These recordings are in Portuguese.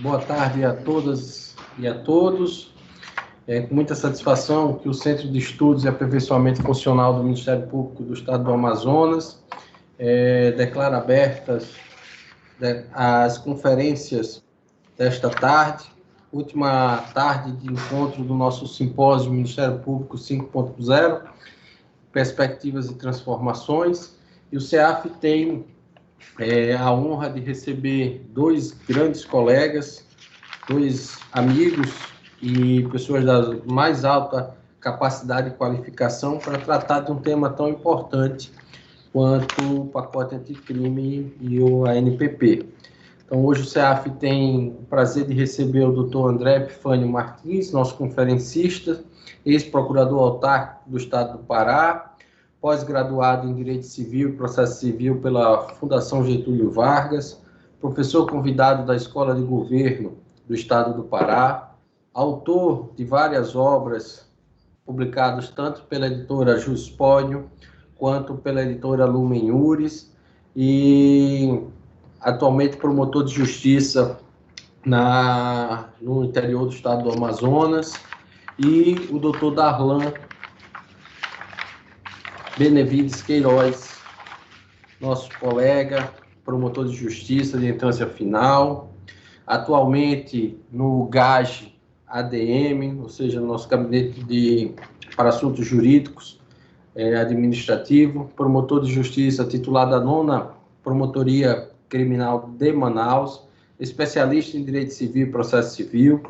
Boa tarde a todas e a todos. É com muita satisfação que o Centro de Estudos e Aperfeiçoamento Funcional do Ministério Público do Estado do Amazonas declara abertas as conferências desta tarde, última tarde de encontro do nosso simpósio Ministério Público 5.0, Perspectivas e Transformações, e o CEAF tem a honra de receber dois grandes colegas, dois amigos e pessoas da mais alta capacidade e qualificação para tratar de um tema tão importante quanto o pacote anticrime e o ANPP. Então, hoje o CEAF tem o prazer de receber o Dr. André Epifânio Martins, nosso conferencista, ex-procurador autárquico do Estado do Pará, pós-graduado em Direito Civil e Processo Civil pela Fundação Getúlio Vargas, professor convidado da Escola de Governo do Estado do Pará, autor de várias obras publicadas tanto pela editora Juspódio quanto pela editora Lumen Iuris, e atualmente promotor de justiça no interior do estado do Amazonas, e o doutor Darlan Benevides Queiroz, nosso colega, promotor de justiça de instância final, atualmente no GAGE ADM, ou seja, no nosso gabinete para assuntos jurídicos administrativo, promotor de justiça titular da 9ª Promotoria Criminal de Manaus, especialista em Direito Civil e Processo Civil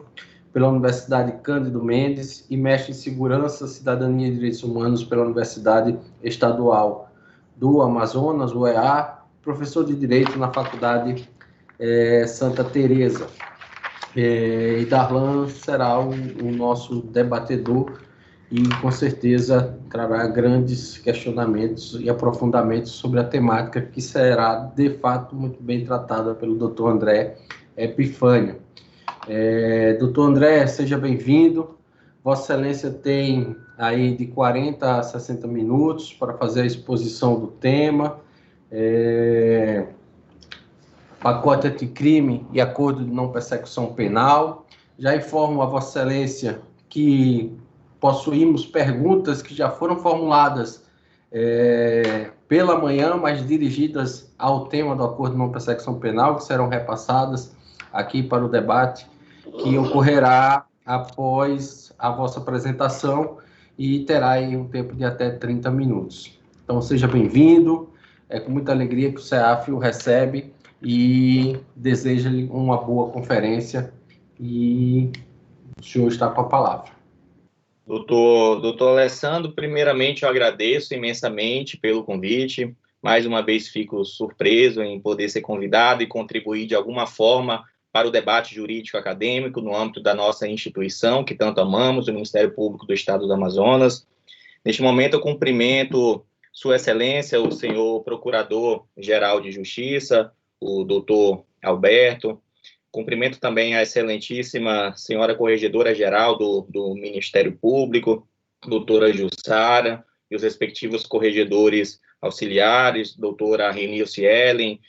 pela Universidade Cândido Mendes e mestre em Segurança, Cidadania e Direitos Humanos pela Universidade Estadual do Amazonas, UEA, professor de Direito na Faculdade Santa Teresa. E Darlan será o nosso debatedor e, com certeza, trará grandes questionamentos e aprofundamentos sobre a temática que será, de fato, muito bem tratada pelo Dr. André Epifânio. Dr. André, seja bem-vindo. Vossa Excelência tem aí de 40 a 60 minutos para fazer a exposição do tema. Pacote anticrime e acordo de não persecução penal. Já informo a Vossa Excelência que possuímos perguntas que já foram formuladas pela manhã, mas dirigidas ao tema do acordo de não persecução penal, que serão repassadas aqui para o debate, que ocorrerá após a vossa apresentação e terá aí um tempo de até 30 minutos. Então, seja bem-vindo, é com muita alegria que o CEAF o recebe e deseja-lhe uma boa conferência, e o senhor está com a palavra. Doutor Alessandro, primeiramente eu agradeço imensamente pelo convite. Mais uma vez fico surpreso em poder ser convidado e contribuir de alguma forma para o debate jurídico acadêmico no âmbito da nossa instituição, que tanto amamos, o Ministério Público do Estado do Amazonas. Neste momento eu cumprimento Sua Excelência, o senhor Procurador-Geral de Justiça, o doutor Alberto. Cumprimento também a excelentíssima senhora Corregedora-Geral do Ministério Público, doutora Jussara, e os respectivos corregedores auxiliares, doutora Renilce Ellen,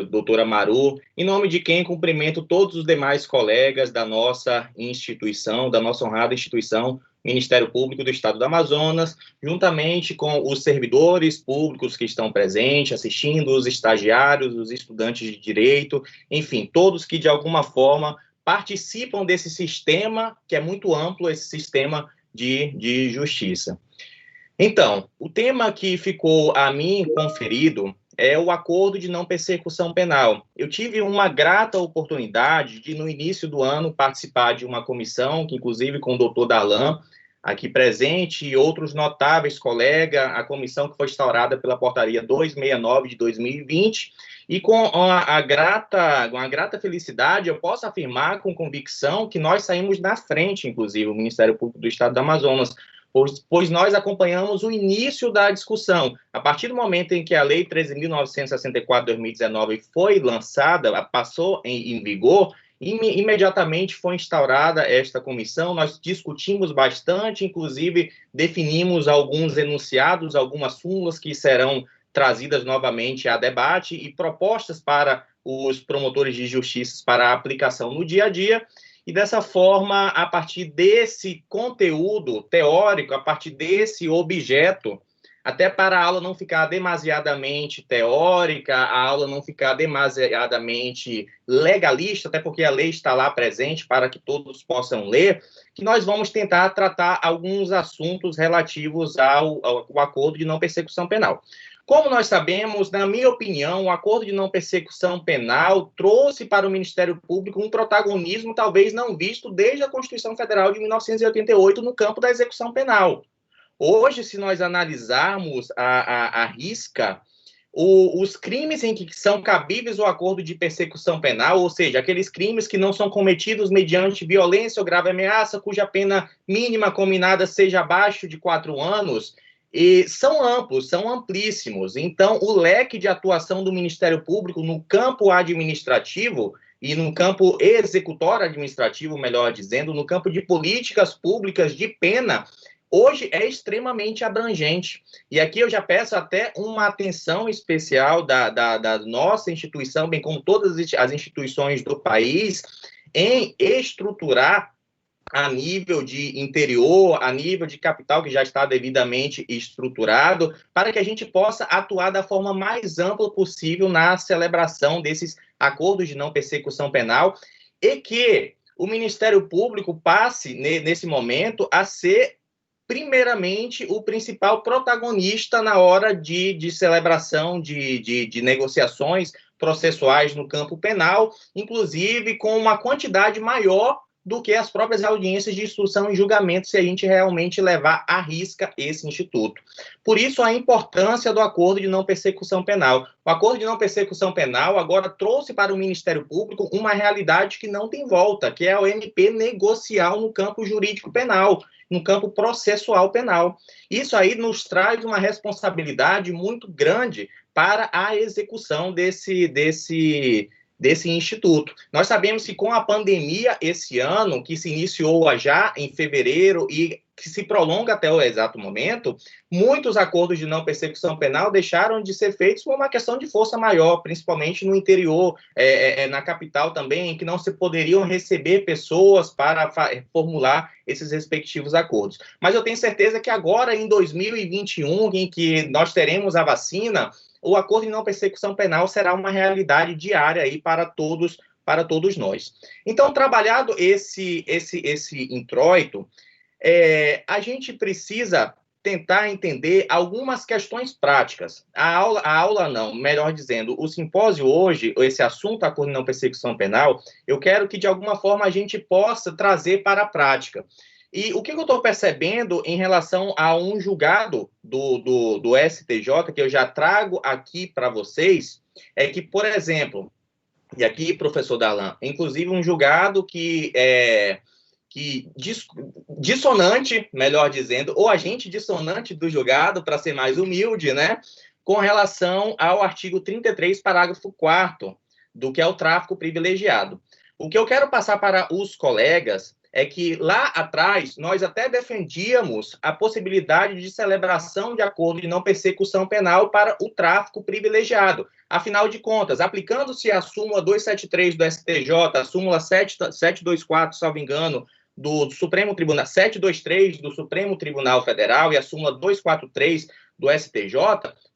doutora Maru, em nome de quem cumprimento todos os demais colegas da nossa instituição, da nossa honrada instituição, Ministério Público do Estado do Amazonas, juntamente com os servidores públicos que estão presentes, assistindo, os estagiários, os estudantes de direito, enfim, todos que de alguma forma participam desse sistema, que é muito amplo, esse sistema de justiça. Então, o tema que ficou a mim conferido é o acordo de não persecução penal. Eu tive uma grata oportunidade de, no início do ano, participar de uma comissão, que inclusive com o doutor Darlan, aqui presente, e outros notáveis colegas, a comissão que foi instaurada pela portaria 269 de 2020, e com uma grata felicidade, eu posso afirmar com convicção que nós saímos na frente, inclusive, o Ministério Público do Estado do Amazonas, pois nós acompanhamos o início da discussão. A partir do momento em que a Lei 13.964 de 2019 foi lançada, passou em vigor, imediatamente foi instaurada esta comissão, nós discutimos bastante, inclusive definimos alguns enunciados, algumas súmulas que serão trazidas novamente a debate e propostas para os promotores de justiça para a aplicação no dia a dia, e dessa forma, a partir desse conteúdo teórico, a partir desse objeto, até para a aula não ficar demasiadamente teórica, a aula não ficar demasiadamente legalista, até porque a lei está lá presente para que todos possam ler, que nós vamos tentar tratar alguns assuntos relativos ao acordo de não persecução penal. Como nós sabemos, na minha opinião, o acordo de não persecução penal trouxe para o Ministério Público um protagonismo talvez não visto desde a Constituição Federal de 1988 no campo da execução penal. Hoje, se nós analisarmos a risca, os crimes em que são cabíveis o acordo de persecução penal, ou seja, aqueles crimes que não são cometidos mediante violência ou grave ameaça, cuja pena mínima combinada seja abaixo de 4 anos, e são amplos, são amplíssimos. Então, o leque de atuação do Ministério Público no campo administrativo e no campo executório administrativo, melhor dizendo, no campo de políticas públicas de pena, hoje é extremamente abrangente. E aqui eu já peço até uma atenção especial da nossa instituição, bem como todas as instituições do país, em estruturar a nível de interior, a nível de capital que já está devidamente estruturado, para que a gente possa atuar da forma mais ampla possível na celebração desses acordos de não persecução penal e que o Ministério Público passe, nesse momento, a ser primeiramente, o principal protagonista na hora de celebração de negociações processuais no campo penal, inclusive com uma quantidade maior do que as próprias audiências de instrução e julgamento, se a gente realmente levar à risca esse instituto. Por isso, a importância do acordo de não persecução penal. O acordo de não persecução penal agora trouxe para o Ministério Público uma realidade que não tem volta, que é o MP negocial no campo jurídico penal, no campo processual penal. Isso aí nos traz uma responsabilidade muito grande para a execução desse instituto. Nós sabemos que com a pandemia esse ano, que se iniciou já em fevereiro e que se prolonga até o exato momento, muitos acordos de não persecução penal deixaram de ser feitos por uma questão de força maior, principalmente no interior, na capital também, em que não se poderiam receber pessoas para formular esses respectivos acordos. Mas eu tenho certeza que agora, em 2021, em que nós teremos a vacina, o acordo de não persecução penal será uma realidade diária aí para todos nós. Então, trabalhado esse introito, a gente precisa tentar entender algumas questões práticas. A aula não, melhor dizendo, o simpósio hoje, esse assunto acordo de não persecução penal, eu quero que de alguma forma a gente possa trazer para a prática. E o que eu estou percebendo em relação a um julgado do STJ, que eu já trago aqui para vocês, é que, por exemplo, e aqui, professor Darlan, inclusive um julgado que dissonante, melhor dizendo, ou agente dissonante do julgado, para ser mais humilde, né, com relação ao artigo 33, parágrafo 4º, do que é o tráfico privilegiado. O que eu quero passar para os colegas é que lá atrás nós até defendíamos a possibilidade de celebração de acordo de não persecução penal para o tráfico privilegiado. Afinal de contas, aplicando-se a súmula 273 do STJ, a súmula 724, salvo engano, do Supremo Tribunal, 723 do Supremo Tribunal Federal e a súmula 243 do STJ,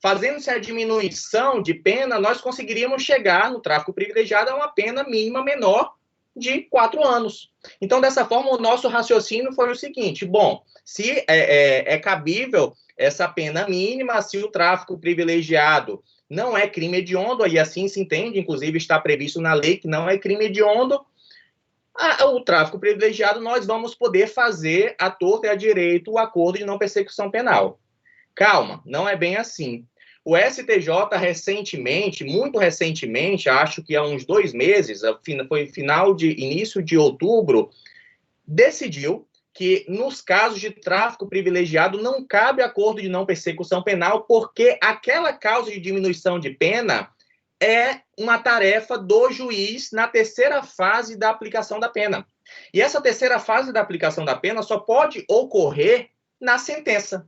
fazendo-se a diminuição de pena, nós conseguiríamos chegar no tráfico privilegiado a uma pena mínima menor de 4 anos. Então, dessa forma, o nosso raciocínio foi o seguinte: bom, se é cabível essa pena mínima, se o tráfico privilegiado não é crime hediondo, e assim se entende, inclusive está previsto na lei que não é crime hediondo, o tráfico privilegiado nós vamos poder fazer à torta e à direito o acordo de não persecução penal. Calma, não é bem assim. O STJ recentemente, muito recentemente, acho que há uns 2 meses, foi início de outubro, decidiu que nos casos de tráfico privilegiado não cabe acordo de não persecução penal, porque aquela causa de diminuição de pena é uma tarefa do juiz na terceira fase da aplicação da pena. E essa terceira fase da aplicação da pena só pode ocorrer na sentença.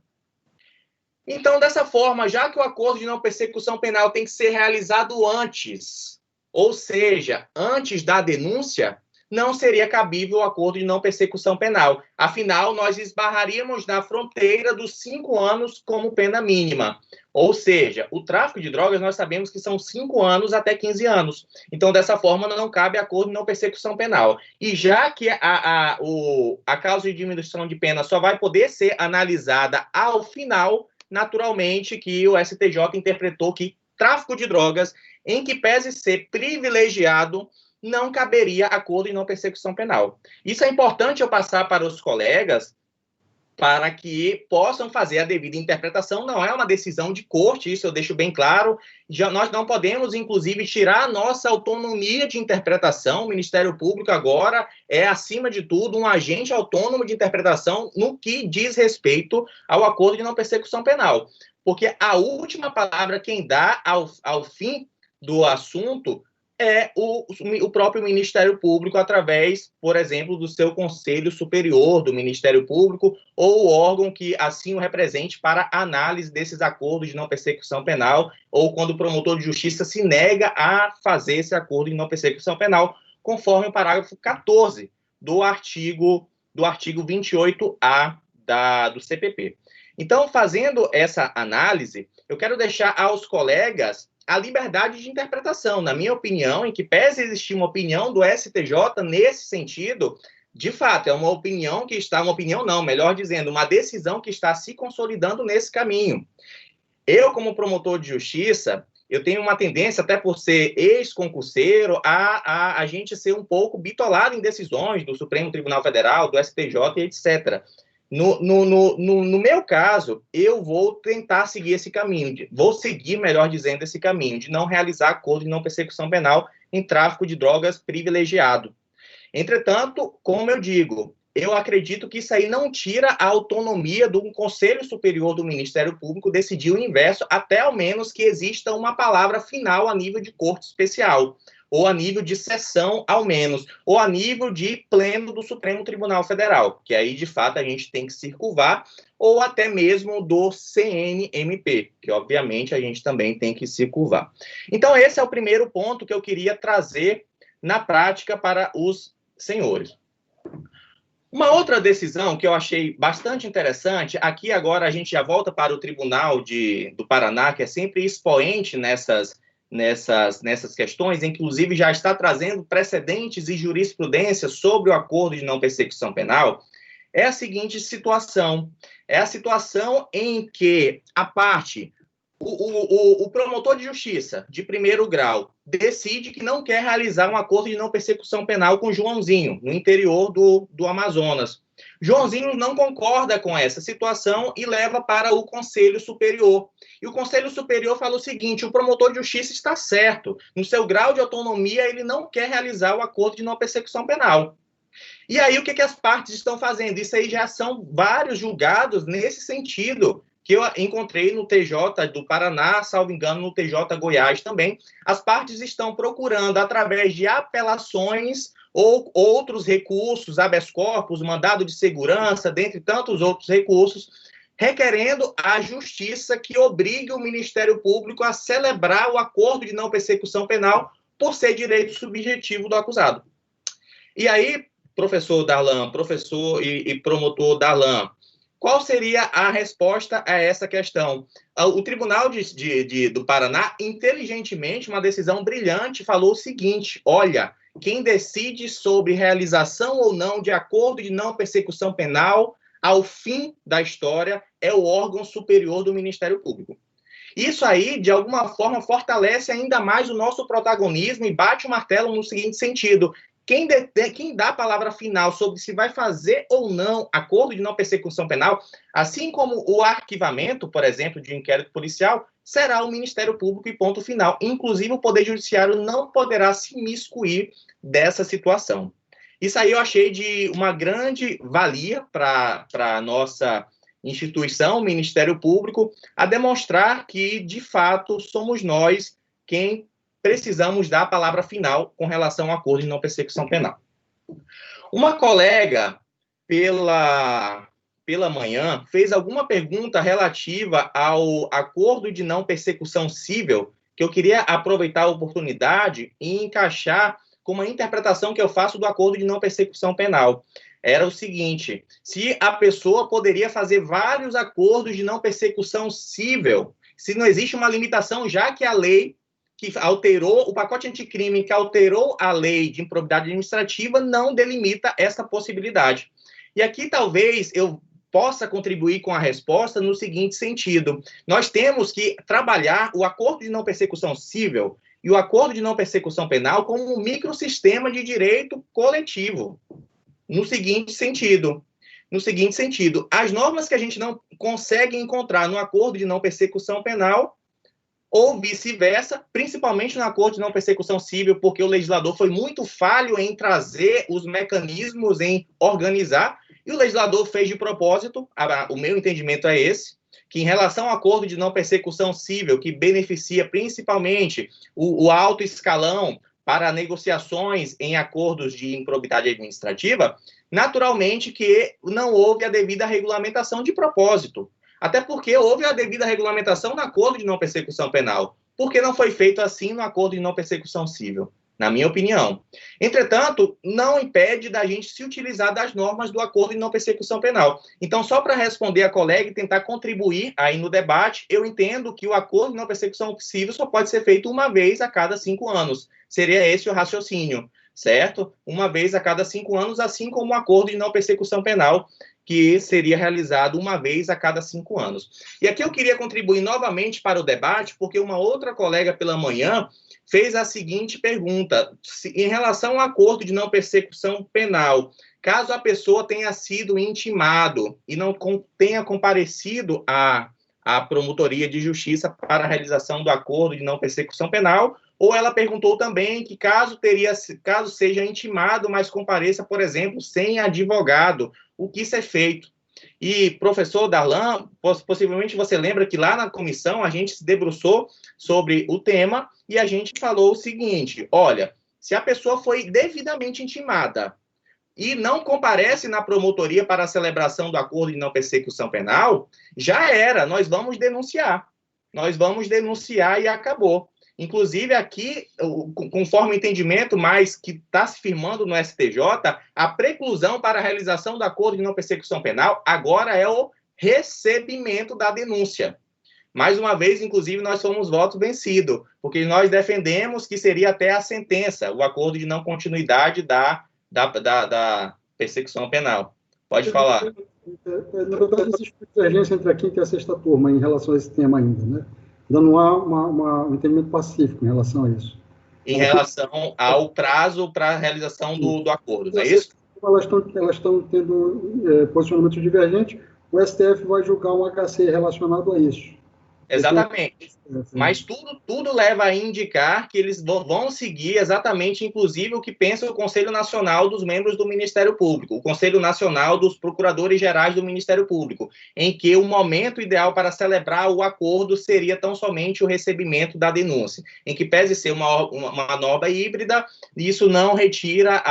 Então, dessa forma, já que o acordo de não persecução penal tem que ser realizado antes ou seja, antes da denúncia, não seria cabível o acordo de não persecução penal. Afinal, nós esbarraríamos na fronteira dos 5 anos como pena mínima. Ou seja, o tráfico de drogas, nós sabemos que são 5 anos até 15 anos. Então, dessa forma, não cabe acordo de não persecução penal. E já que a causa de diminuição de pena só vai poder ser analisada ao final, naturalmente que o STJ interpretou que tráfico de drogas, em que pese ser privilegiado, não caberia acordo de não persecução penal. Isso é importante eu passar para os colegas, para que possam fazer a devida interpretação. Não é uma decisão de corte, isso eu deixo bem claro. Nós não podemos, inclusive, tirar a nossa autonomia de interpretação. O Ministério Público agora é, acima de tudo, um agente autônomo de interpretação no que diz respeito ao acordo de não persecução penal. Porque a última palavra quem dá ao fim do assunto é o próprio Ministério Público, através, por exemplo, do seu Conselho Superior do Ministério Público, ou o órgão que assim o represente para análise desses acordos de não persecução penal, ou quando o promotor de justiça se nega a fazer esse acordo de não persecução penal, conforme o parágrafo 14 do artigo 28A do CPP. Então, fazendo essa análise, eu quero deixar aos colegas a liberdade de interpretação. Na minha opinião, em que pese existir uma opinião do STJ nesse sentido, de fato, é uma opinião que está, uma opinião não, melhor dizendo, uma decisão que está se consolidando nesse caminho. Eu, como promotor de justiça, eu tenho uma tendência, até por ser ex-concurseiro, a gente ser um pouco bitolado em decisões do Supremo Tribunal Federal, do STJ, etc. No meu caso, eu vou tentar seguir esse caminho, vou seguir, melhor dizendo, esse caminho de não realizar acordo de não persecução penal em tráfico de drogas privilegiado. Entretanto, como eu digo, eu acredito que isso aí não tira a autonomia do Conselho Superior do Ministério Público decidir o inverso, até ao menos que exista uma palavra final a nível de corte especial, ou a nível de sessão, ao menos, ou a nível de pleno do Supremo Tribunal Federal, que aí, de fato, a gente tem que circunvar, ou até mesmo do CNMP, que, obviamente, a gente também tem que circunvar. Então, esse é o primeiro ponto que eu queria trazer na prática para os senhores. Uma outra decisão que eu achei bastante interessante, aqui agora a gente já volta para o Tribunal do Paraná, que é sempre expoente nessas questões, inclusive já está trazendo precedentes e jurisprudência sobre o acordo de não persecução penal, é a seguinte situação. É a situação em que a parte, o promotor de justiça de primeiro grau decide que não quer realizar um acordo de não persecução penal com Joãozinho, no interior do Amazonas. Joãozinho não concorda com essa situação e leva para o Conselho Superior. E o Conselho Superior fala o seguinte: o promotor de justiça está certo. No seu grau de autonomia, ele não quer realizar o acordo de não persecução penal. E aí, o que as partes estão fazendo? Isso aí já são vários julgados nesse sentido, que eu encontrei no TJ do Paraná, salvo engano, no TJ Goiás também. As partes estão procurando, através de apelações ou outros recursos, habeas corpus, mandado de segurança, dentre tantos outros recursos, requerendo à justiça que obrigue o Ministério Público a celebrar o acordo de não persecução penal por ser direito subjetivo do acusado. E aí, professor Darlan, professor e promotor Darlan, qual seria a resposta a essa questão? O Tribunal do Paraná, inteligentemente, uma decisão brilhante, falou o seguinte: olha, quem decide sobre realização ou não de acordo de não persecução penal, ao fim da história, é o órgão superior do Ministério Público. Isso aí, de alguma forma, fortalece ainda mais o nosso protagonismo e bate o martelo no seguinte sentido: quem dá a palavra final sobre se vai fazer ou não acordo de não persecução penal, assim como o arquivamento, por exemplo, de um inquérito policial, será o Ministério Público e ponto final. Inclusive, o Poder Judiciário não poderá se imiscuir dessa situação. Isso aí eu achei de uma grande valia para a nossa instituição, o Ministério Público, a demonstrar que, de fato, somos nós quem precisamos dar a palavra final com relação ao acordo de não persecução penal. Uma colega, pela manhã, fez alguma pergunta relativa ao acordo de não persecução civil que eu queria aproveitar a oportunidade e encaixar com uma interpretação que eu faço do acordo de não persecução penal. Era o seguinte: se a pessoa poderia fazer vários acordos de não persecução civil, se não existe uma limitação, já que a lei que alterou, o pacote anticrime que alterou a lei de improbidade administrativa não delimita essa possibilidade. E aqui talvez eu possa contribuir com a resposta no seguinte sentido: nós temos que trabalhar o acordo de não persecução civil e o acordo de não persecução penal como um microsistema de direito coletivo. No seguinte sentido, as normas que a gente não consegue encontrar no acordo de não persecução penal, ou vice-versa, principalmente no acordo de não persecução civil, porque o legislador foi muito falho em trazer os mecanismos, em organizar, e o legislador fez de propósito, o meu entendimento é esse, que em relação ao acordo de não persecução civil, que beneficia principalmente o alto escalão para negociações em acordos de improbidade administrativa, naturalmente que não houve a devida regulamentação de propósito. Até porque houve a devida regulamentação no acordo de não persecução penal. Por que não foi feito assim no acordo de não persecução civil? Na minha opinião. Entretanto, não impede da gente se utilizar das normas do acordo de não persecução penal. Então, só para responder a colega e tentar contribuir aí no debate, eu entendo que o acordo de não persecução civil só pode ser feito uma vez a cada 5 anos. Seria esse o raciocínio, certo? Uma vez a cada 5 anos, assim como o acordo de não persecução penal, que seria realizado uma vez a cada 5 anos. E aqui eu queria contribuir novamente para o debate, porque uma outra colega pela manhã fez a seguinte pergunta: em relação ao acordo de não persecução penal, caso a pessoa tenha sido intimado e não tenha comparecido à promotoria de justiça para a realização do acordo de não persecução penal, ou ela perguntou também que caso seja intimado, mas compareça, por exemplo, sem advogado, o que isso é feito? E, professor Darlan, possivelmente você lembra que lá na comissão a gente se debruçou sobre o tema e a gente falou o seguinte: olha, se a pessoa foi devidamente intimada e não comparece na promotoria para a celebração do acordo de não persecução penal, já era, nós vamos denunciar e acabou. Inclusive, aqui, conforme o entendimento mais que está se firmando no STJ, a preclusão para a realização do acordo de não persecução penal agora é o recebimento da denúncia. Mais uma vez, inclusive, nós fomos voto vencido, porque nós defendemos que seria até a sentença, o acordo de não continuidade da persecução penal. Pode falar. Na verdade, existe divergência entre a quinta e a sexta turma em relação a esse tema ainda, né? Ainda não há um entendimento pacífico em relação a isso. Em relação ao prazo para a realização do acordo, não é isso? Elas estão tendo posicionamento divergente, o STF vai julgar um HC relacionado a isso. Exatamente. Mas tudo leva a indicar que eles vão seguir exatamente, inclusive, o que pensa o Conselho Nacional dos Membros do Ministério Público, o Conselho Nacional dos Procuradores Gerais do Ministério Público, em que o momento ideal para celebrar o acordo seria tão somente o recebimento da denúncia, em que pese ser uma norma híbrida, isso não retira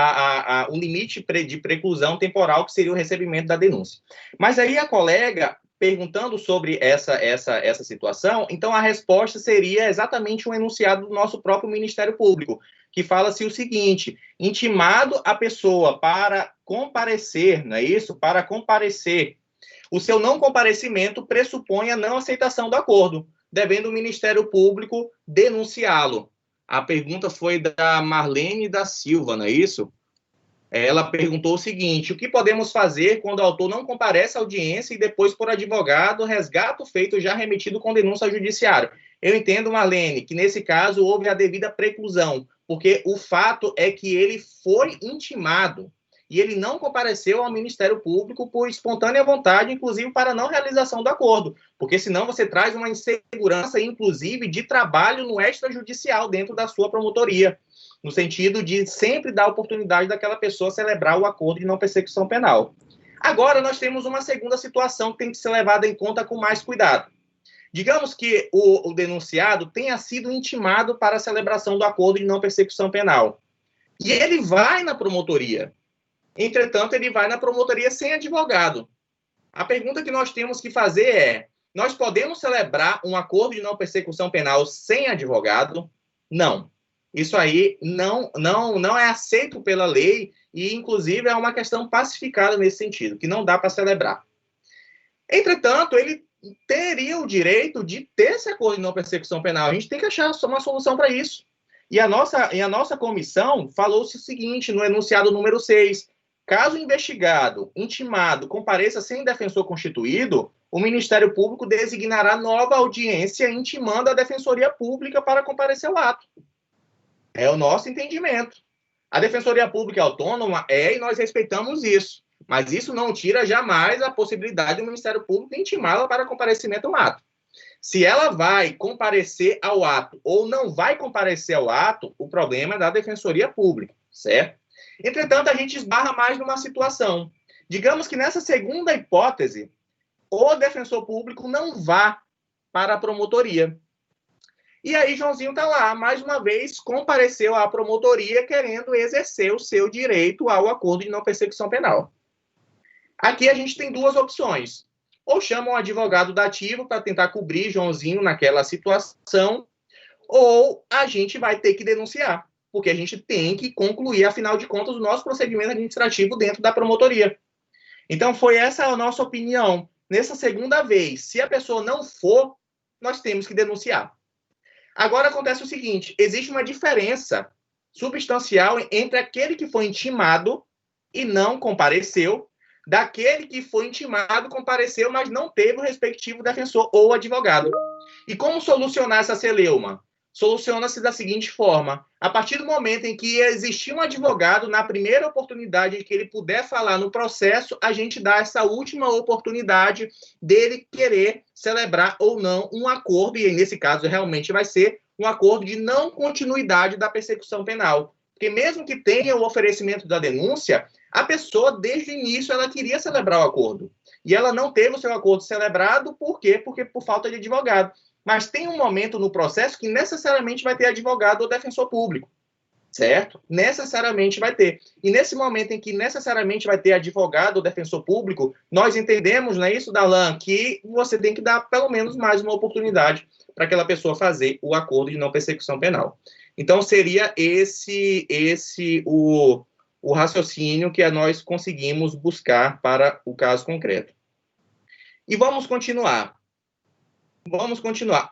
o limite de preclusão temporal, que seria o recebimento da denúncia. Mas aí a colega perguntando sobre essa situação, então a resposta seria exatamente um enunciado do nosso próprio Ministério Público, que fala-se o seguinte: intimado a pessoa para comparecer, não é isso? Para comparecer. O seu não comparecimento pressupõe a não aceitação do acordo, devendo o Ministério Público denunciá-lo. A pergunta foi da Marlene da Silva, não é isso? Ela perguntou o seguinte: o que podemos fazer quando o autor não comparece à audiência e depois, por advogado, resgata o feito já remetido com denúncia ao judiciário? Eu entendo, Marlene, que nesse caso houve a devida preclusão, porque o fato é que ele foi intimado e ele não compareceu ao Ministério Público por espontânea vontade, inclusive para não realização do acordo, porque senão você traz uma insegurança, inclusive, de trabalho no extrajudicial dentro da sua promotoria, no sentido de sempre dar oportunidade daquela pessoa celebrar o acordo de não persecução penal. Agora, nós temos uma segunda situação que tem que ser levada em conta com mais cuidado. Digamos que o denunciado tenha sido intimado para a celebração do acordo de não persecução penal. E ele vai na promotoria. Entretanto, ele vai na promotoria sem advogado. A pergunta que nós temos que fazer é: Nós podemos celebrar um acordo de não persecução penal sem advogado? Não. Isso aí não é aceito pela lei e, inclusive, é uma questão pacificada nesse sentido, que não dá para celebrar. Entretanto, ele teria o direito de ter esse acordo de não persecução penal. A gente tem que achar uma solução para isso. E a nossa comissão falou-se o seguinte, no enunciado número 6, caso o investigado, intimado, compareça sem defensor constituído, o Ministério Público designará nova audiência intimando a Defensoria Pública para comparecer ao ato. É o nosso entendimento. A Defensoria Pública é autônoma e nós respeitamos isso. Mas isso não tira jamais a possibilidade do Ministério Público intimá-la para comparecimento ao ato. Se ela vai comparecer ao ato ou não vai comparecer ao ato, o problema é da Defensoria Pública, certo? Entretanto, a gente esbarra mais numa situação. Digamos que nessa segunda hipótese, o defensor público não vá para a promotoria. E aí, Joãozinho está lá, mais uma vez, compareceu à promotoria querendo exercer o seu direito ao acordo de não persecução penal. Aqui a gente tem duas opções. Ou chama um advogado dativo para tentar cobrir Joãozinho naquela situação, ou a gente vai ter que denunciar, porque a gente tem que concluir, afinal de contas, o nosso procedimento administrativo dentro da promotoria. Então, foi essa a nossa opinião. Nessa segunda vez, se a pessoa não for, nós temos que denunciar. Agora acontece o seguinte, existe uma diferença substancial entre aquele que foi intimado e não compareceu, daquele que foi intimado, compareceu, mas não teve o respectivo defensor ou advogado. E como solucionar essa celeuma? Soluciona-se da seguinte forma, a partir do momento em que existir um advogado, na primeira oportunidade que ele puder falar no processo, a gente dá essa última oportunidade dele querer celebrar ou não um acordo, e nesse caso realmente vai ser um acordo de não continuidade da persecução penal. Porque mesmo que tenha o oferecimento da denúncia, a pessoa, desde o início, ela queria celebrar o acordo. E ela não teve o seu acordo celebrado, por quê? Porque por falta de advogado. Mas tem um momento no processo que necessariamente vai ter advogado ou defensor público, certo? Necessariamente vai ter. E nesse momento em que necessariamente vai ter advogado ou defensor público, nós entendemos, não é isso, Darlan, que você tem que dar pelo menos mais uma oportunidade para aquela pessoa fazer o acordo de não persecução penal. Então, seria esse o raciocínio que nós conseguimos buscar para o caso concreto. E vamos continuar.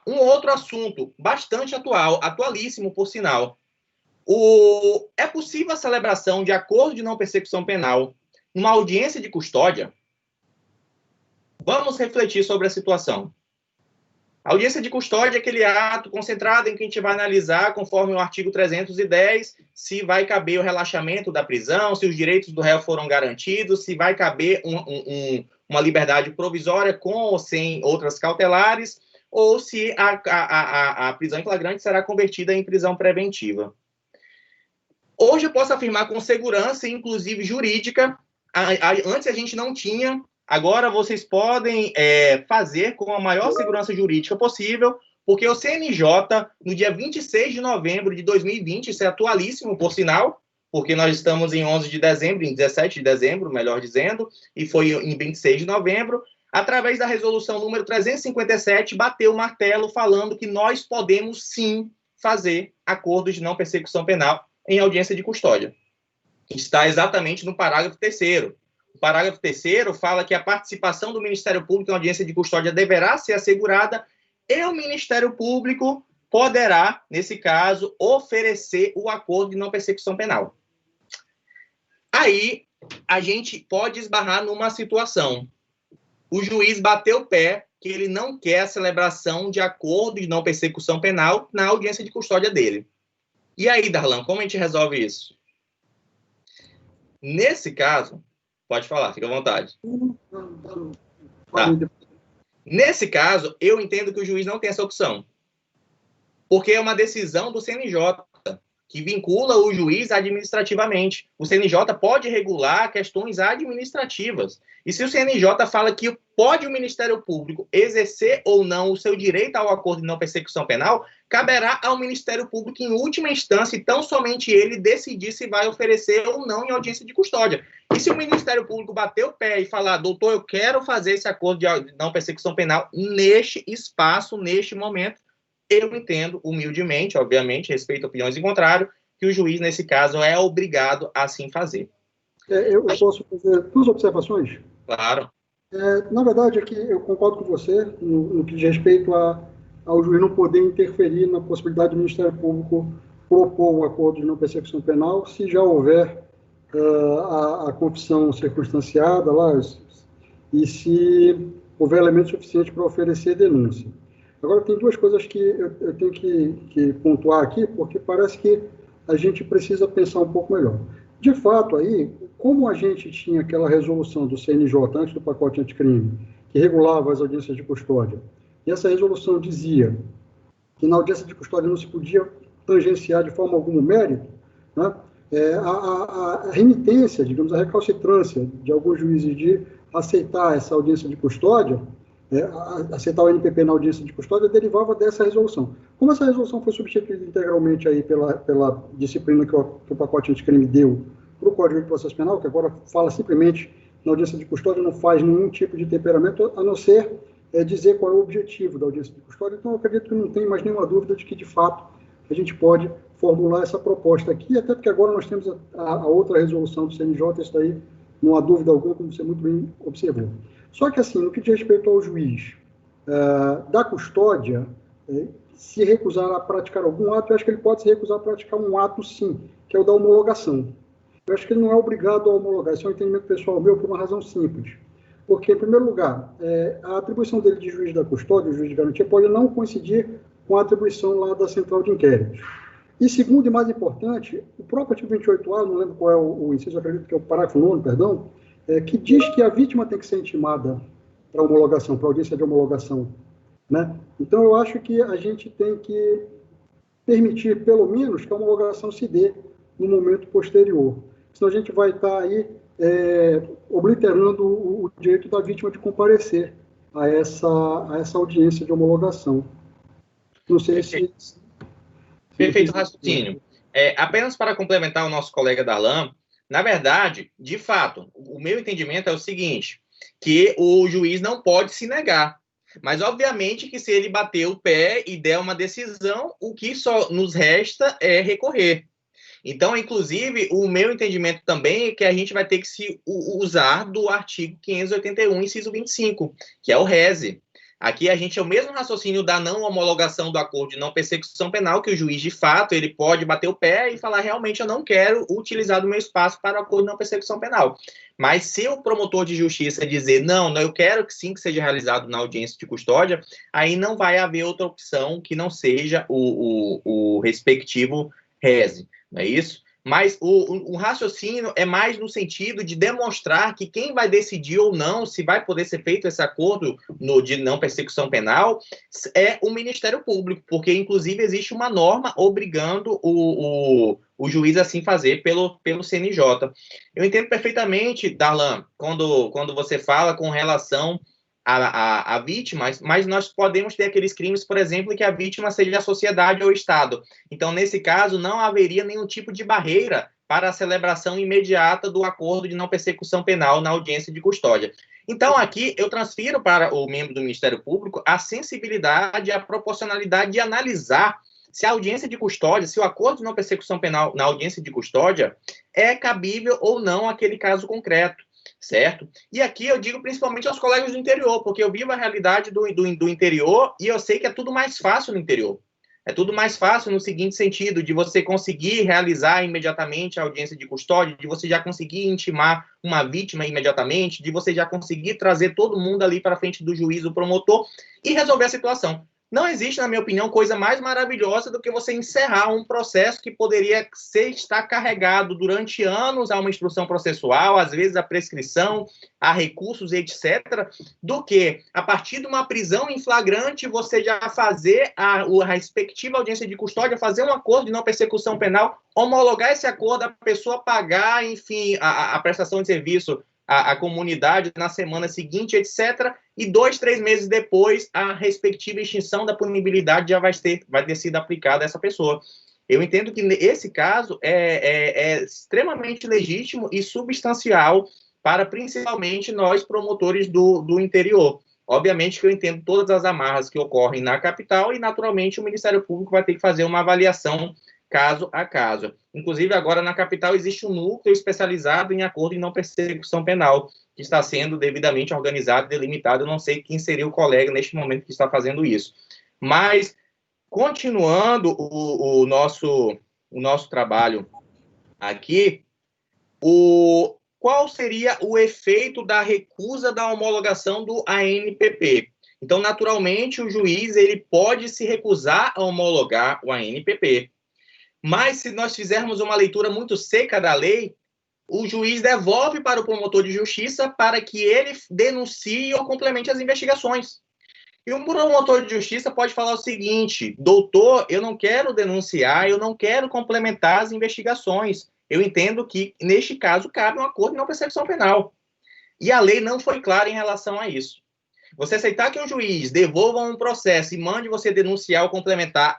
Um outro assunto bastante atual, atualíssimo, por sinal. É possível a celebração de acordo de não persecução penal numa audiência de custódia? Vamos refletir sobre a situação. A audiência de custódia é aquele ato concentrado em que a gente vai analisar, conforme o artigo 310, se vai caber o relaxamento da prisão, se os direitos do réu foram garantidos, se vai caber uma liberdade provisória com ou sem outras cautelares, ou se a prisão em flagrante será convertida em prisão preventiva. Hoje eu posso afirmar com segurança, inclusive jurídica, antes a gente não tinha, agora vocês podem fazer com a maior segurança jurídica possível, porque o CNJ, no dia 26 de novembro de 2020, isso é atualíssimo, por sinal, porque nós estamos em 11 de dezembro, em 17 de dezembro, melhor dizendo, e foi em 26 de novembro, através da resolução número 357, bateu o martelo falando que nós podemos, sim, fazer acordos de não persecução penal em audiência de custódia. Está exatamente no parágrafo 3º. O parágrafo 3º fala que a participação do Ministério Público em audiência de custódia deverá ser assegurada e o Ministério Público poderá, nesse caso, oferecer o acordo de não persecução penal. Aí, a gente pode esbarrar numa situação. O juiz bateu o pé que ele não quer a celebração de acordo de não persecução penal na audiência de custódia dele. E aí, Darlan, como a gente resolve isso? Nesse caso, pode falar, fica à vontade. Tá. Nesse caso, eu entendo que o juiz não tem essa opção. Porque é uma decisão do CNJ, que vincula o juiz administrativamente. O CNJ pode regular questões administrativas. E se o CNJ fala que pode o Ministério Público exercer ou não o seu direito ao acordo de não persecução penal, caberá ao Ministério Público, em última instância, e tão somente ele decidir se vai oferecer ou não em audiência de custódia. E se o Ministério Público bater o pé e falar, doutor, eu quero fazer esse acordo de não persecução penal neste espaço, neste momento, eu entendo, humildemente, obviamente, respeito opiniões em contrário, que o juiz, nesse caso, é obrigado a assim fazer. Eu posso fazer duas observações? Claro. Na verdade, aqui eu concordo com você no que diz respeito ao juiz não poder interferir na possibilidade do Ministério Público propor um acordo de não persecução penal se já houver a confissão circunstanciada lá e se houver elementos suficientes para oferecer denúncia. Agora, tem duas coisas que eu tenho que pontuar aqui, porque parece que a gente precisa pensar um pouco melhor. De fato, aí, como a gente tinha aquela resolução do CNJ, antes do pacote anticrime, que regulava as audiências de custódia, e essa resolução dizia que na audiência de custódia não se podia tangenciar de forma alguma o mérito, né? A remitência, digamos, a recalcitrância de alguns juízes de aceitar essa audiência de custódia, aceitar o NPP na audiência de custódia, derivava dessa resolução. Como essa resolução foi substituída integralmente aí pela disciplina que o pacote anticrime deu para o Código de Processo Penal, que agora fala simplesmente na audiência de custódia, não faz nenhum tipo de temperamento, a não ser dizer qual é o objetivo da audiência de custódia. Então, eu acredito que não tem mais nenhuma dúvida de que, de fato, a gente pode formular essa proposta aqui, até porque agora nós temos a outra resolução do CNJ, isso daí não há dúvida alguma, como você muito bem observou. Só que, assim, no que diz respeito ao juiz da custódia, se recusar a praticar algum ato, eu acho que ele pode se recusar a praticar um ato, sim, que é o da homologação. Eu acho que ele não é obrigado a homologar, isso é um entendimento pessoal meu por uma razão simples. Porque, em primeiro lugar, a atribuição dele de juiz da custódia, juiz de garantia, pode não coincidir com a atribuição lá da central de inquéritos. E segundo e mais importante, o próprio artigo 28A, não lembro qual é o inciso, acredito que é o parágrafo 9º, perdão, que diz que a vítima tem que ser intimada para homologação, para audiência de homologação, né? Então, eu acho que a gente tem que permitir, pelo menos, que a homologação se dê no momento posterior. Senão a gente vai estar aí obliterando o direito da vítima de comparecer a essa audiência de homologação. Não sei se... Perfeito raciocínio. Apenas para complementar o nosso colega Darlan, na verdade, de fato, o meu entendimento é o seguinte, que o juiz não pode se negar. Mas, obviamente, que se ele bater o pé e der uma decisão, o que só nos resta é recorrer. Então, inclusive, o meu entendimento também é que a gente vai ter que se usar do artigo 581, inciso 25, que é o rese. Aqui a gente é o mesmo raciocínio da não homologação do acordo de não persecução penal, que o juiz, de fato, ele pode bater o pé e falar, realmente, eu não quero utilizar do meu espaço para o acordo de não persecução penal. Mas se o promotor de justiça dizer, não, eu quero que sim, que seja realizado na audiência de custódia, aí não vai haver outra opção que não seja o respectivo rese, não é isso? Mas o raciocínio é mais no sentido de demonstrar que quem vai decidir ou não se vai poder ser feito esse acordo de não persecução penal é o Ministério Público, porque, inclusive, existe uma norma obrigando o juiz a assim fazer pelo CNJ. Eu entendo perfeitamente, Darlan, quando você fala com relação a vítimas, mas nós podemos ter aqueles crimes, por exemplo, que a vítima seja a sociedade ou o Estado. Então, nesse caso, não haveria nenhum tipo de barreira para a celebração imediata do acordo de não persecução penal na audiência de custódia. Então, aqui, eu transfiro para o membro do Ministério Público a sensibilidade, a proporcionalidade de analisar se a audiência de custódia, se o acordo de não persecução penal na audiência de custódia é cabível ou não aquele caso concreto. Certo? E aqui eu digo principalmente aos colegas do interior, porque eu vivo a realidade do interior e eu sei que é tudo mais fácil no interior. É tudo mais fácil no seguinte sentido, de você conseguir realizar imediatamente a audiência de custódia, de você já conseguir intimar uma vítima imediatamente, de você já conseguir trazer todo mundo ali para frente do juiz, do promotor, e resolver a situação. Não existe, na minha opinião, coisa mais maravilhosa do que você encerrar um processo que poderia estar carregado durante anos a uma instrução processual, às vezes a prescrição, a recursos, etc., do que, a partir de uma prisão em flagrante, você já fazer a respectiva audiência de custódia, fazer um acordo de não persecução penal, homologar esse acordo, a pessoa pagar, enfim, a prestação de serviço à comunidade na semana seguinte, etc., e 2, 3 meses depois, a respectiva extinção da punibilidade já vai ter sido aplicada a essa pessoa. Eu entendo que esse caso é extremamente legítimo e substancial para principalmente nós promotores do interior. Obviamente que eu entendo todas as amarras que ocorrem na capital e, naturalmente, o Ministério Público vai ter que fazer uma avaliação caso a caso. Inclusive, agora na capital existe um núcleo especializado em acordo de não persecução penal, que está sendo devidamente organizado e delimitado. Eu não sei quem seria o colega neste momento que está fazendo isso. Mas, continuando o nosso trabalho aqui, qual seria o efeito da recusa da homologação do ANPP? Então, naturalmente, o juiz ele pode se recusar a homologar o ANPP. Mas, se nós fizermos uma leitura muito seca da lei, o juiz devolve para o promotor de justiça para que ele denuncie ou complemente as investigações. E um promotor de justiça pode falar o seguinte: doutor, eu não quero denunciar, eu não quero complementar as investigações. Eu entendo que, neste caso, cabe um acordo de não persecução penal. E a lei não foi clara em relação a isso. Você aceitar que um juiz devolva um processo e mande você denunciar ou complementar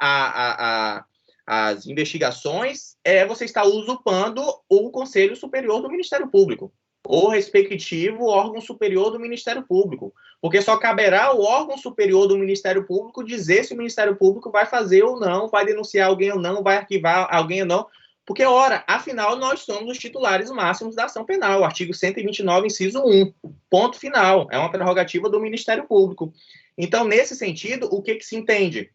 as investigações, você está usurpando o Conselho Superior do Ministério Público, ou respectivo órgão superior do Ministério Público, porque só caberá ao órgão superior do Ministério Público dizer se o Ministério Público vai fazer ou não, vai denunciar alguém ou não, vai arquivar alguém ou não, porque, ora, afinal, nós somos os titulares máximos da ação penal, artigo 129, inciso 1, ponto final, é uma prerrogativa do Ministério Público. Então, nesse sentido, o que se entende?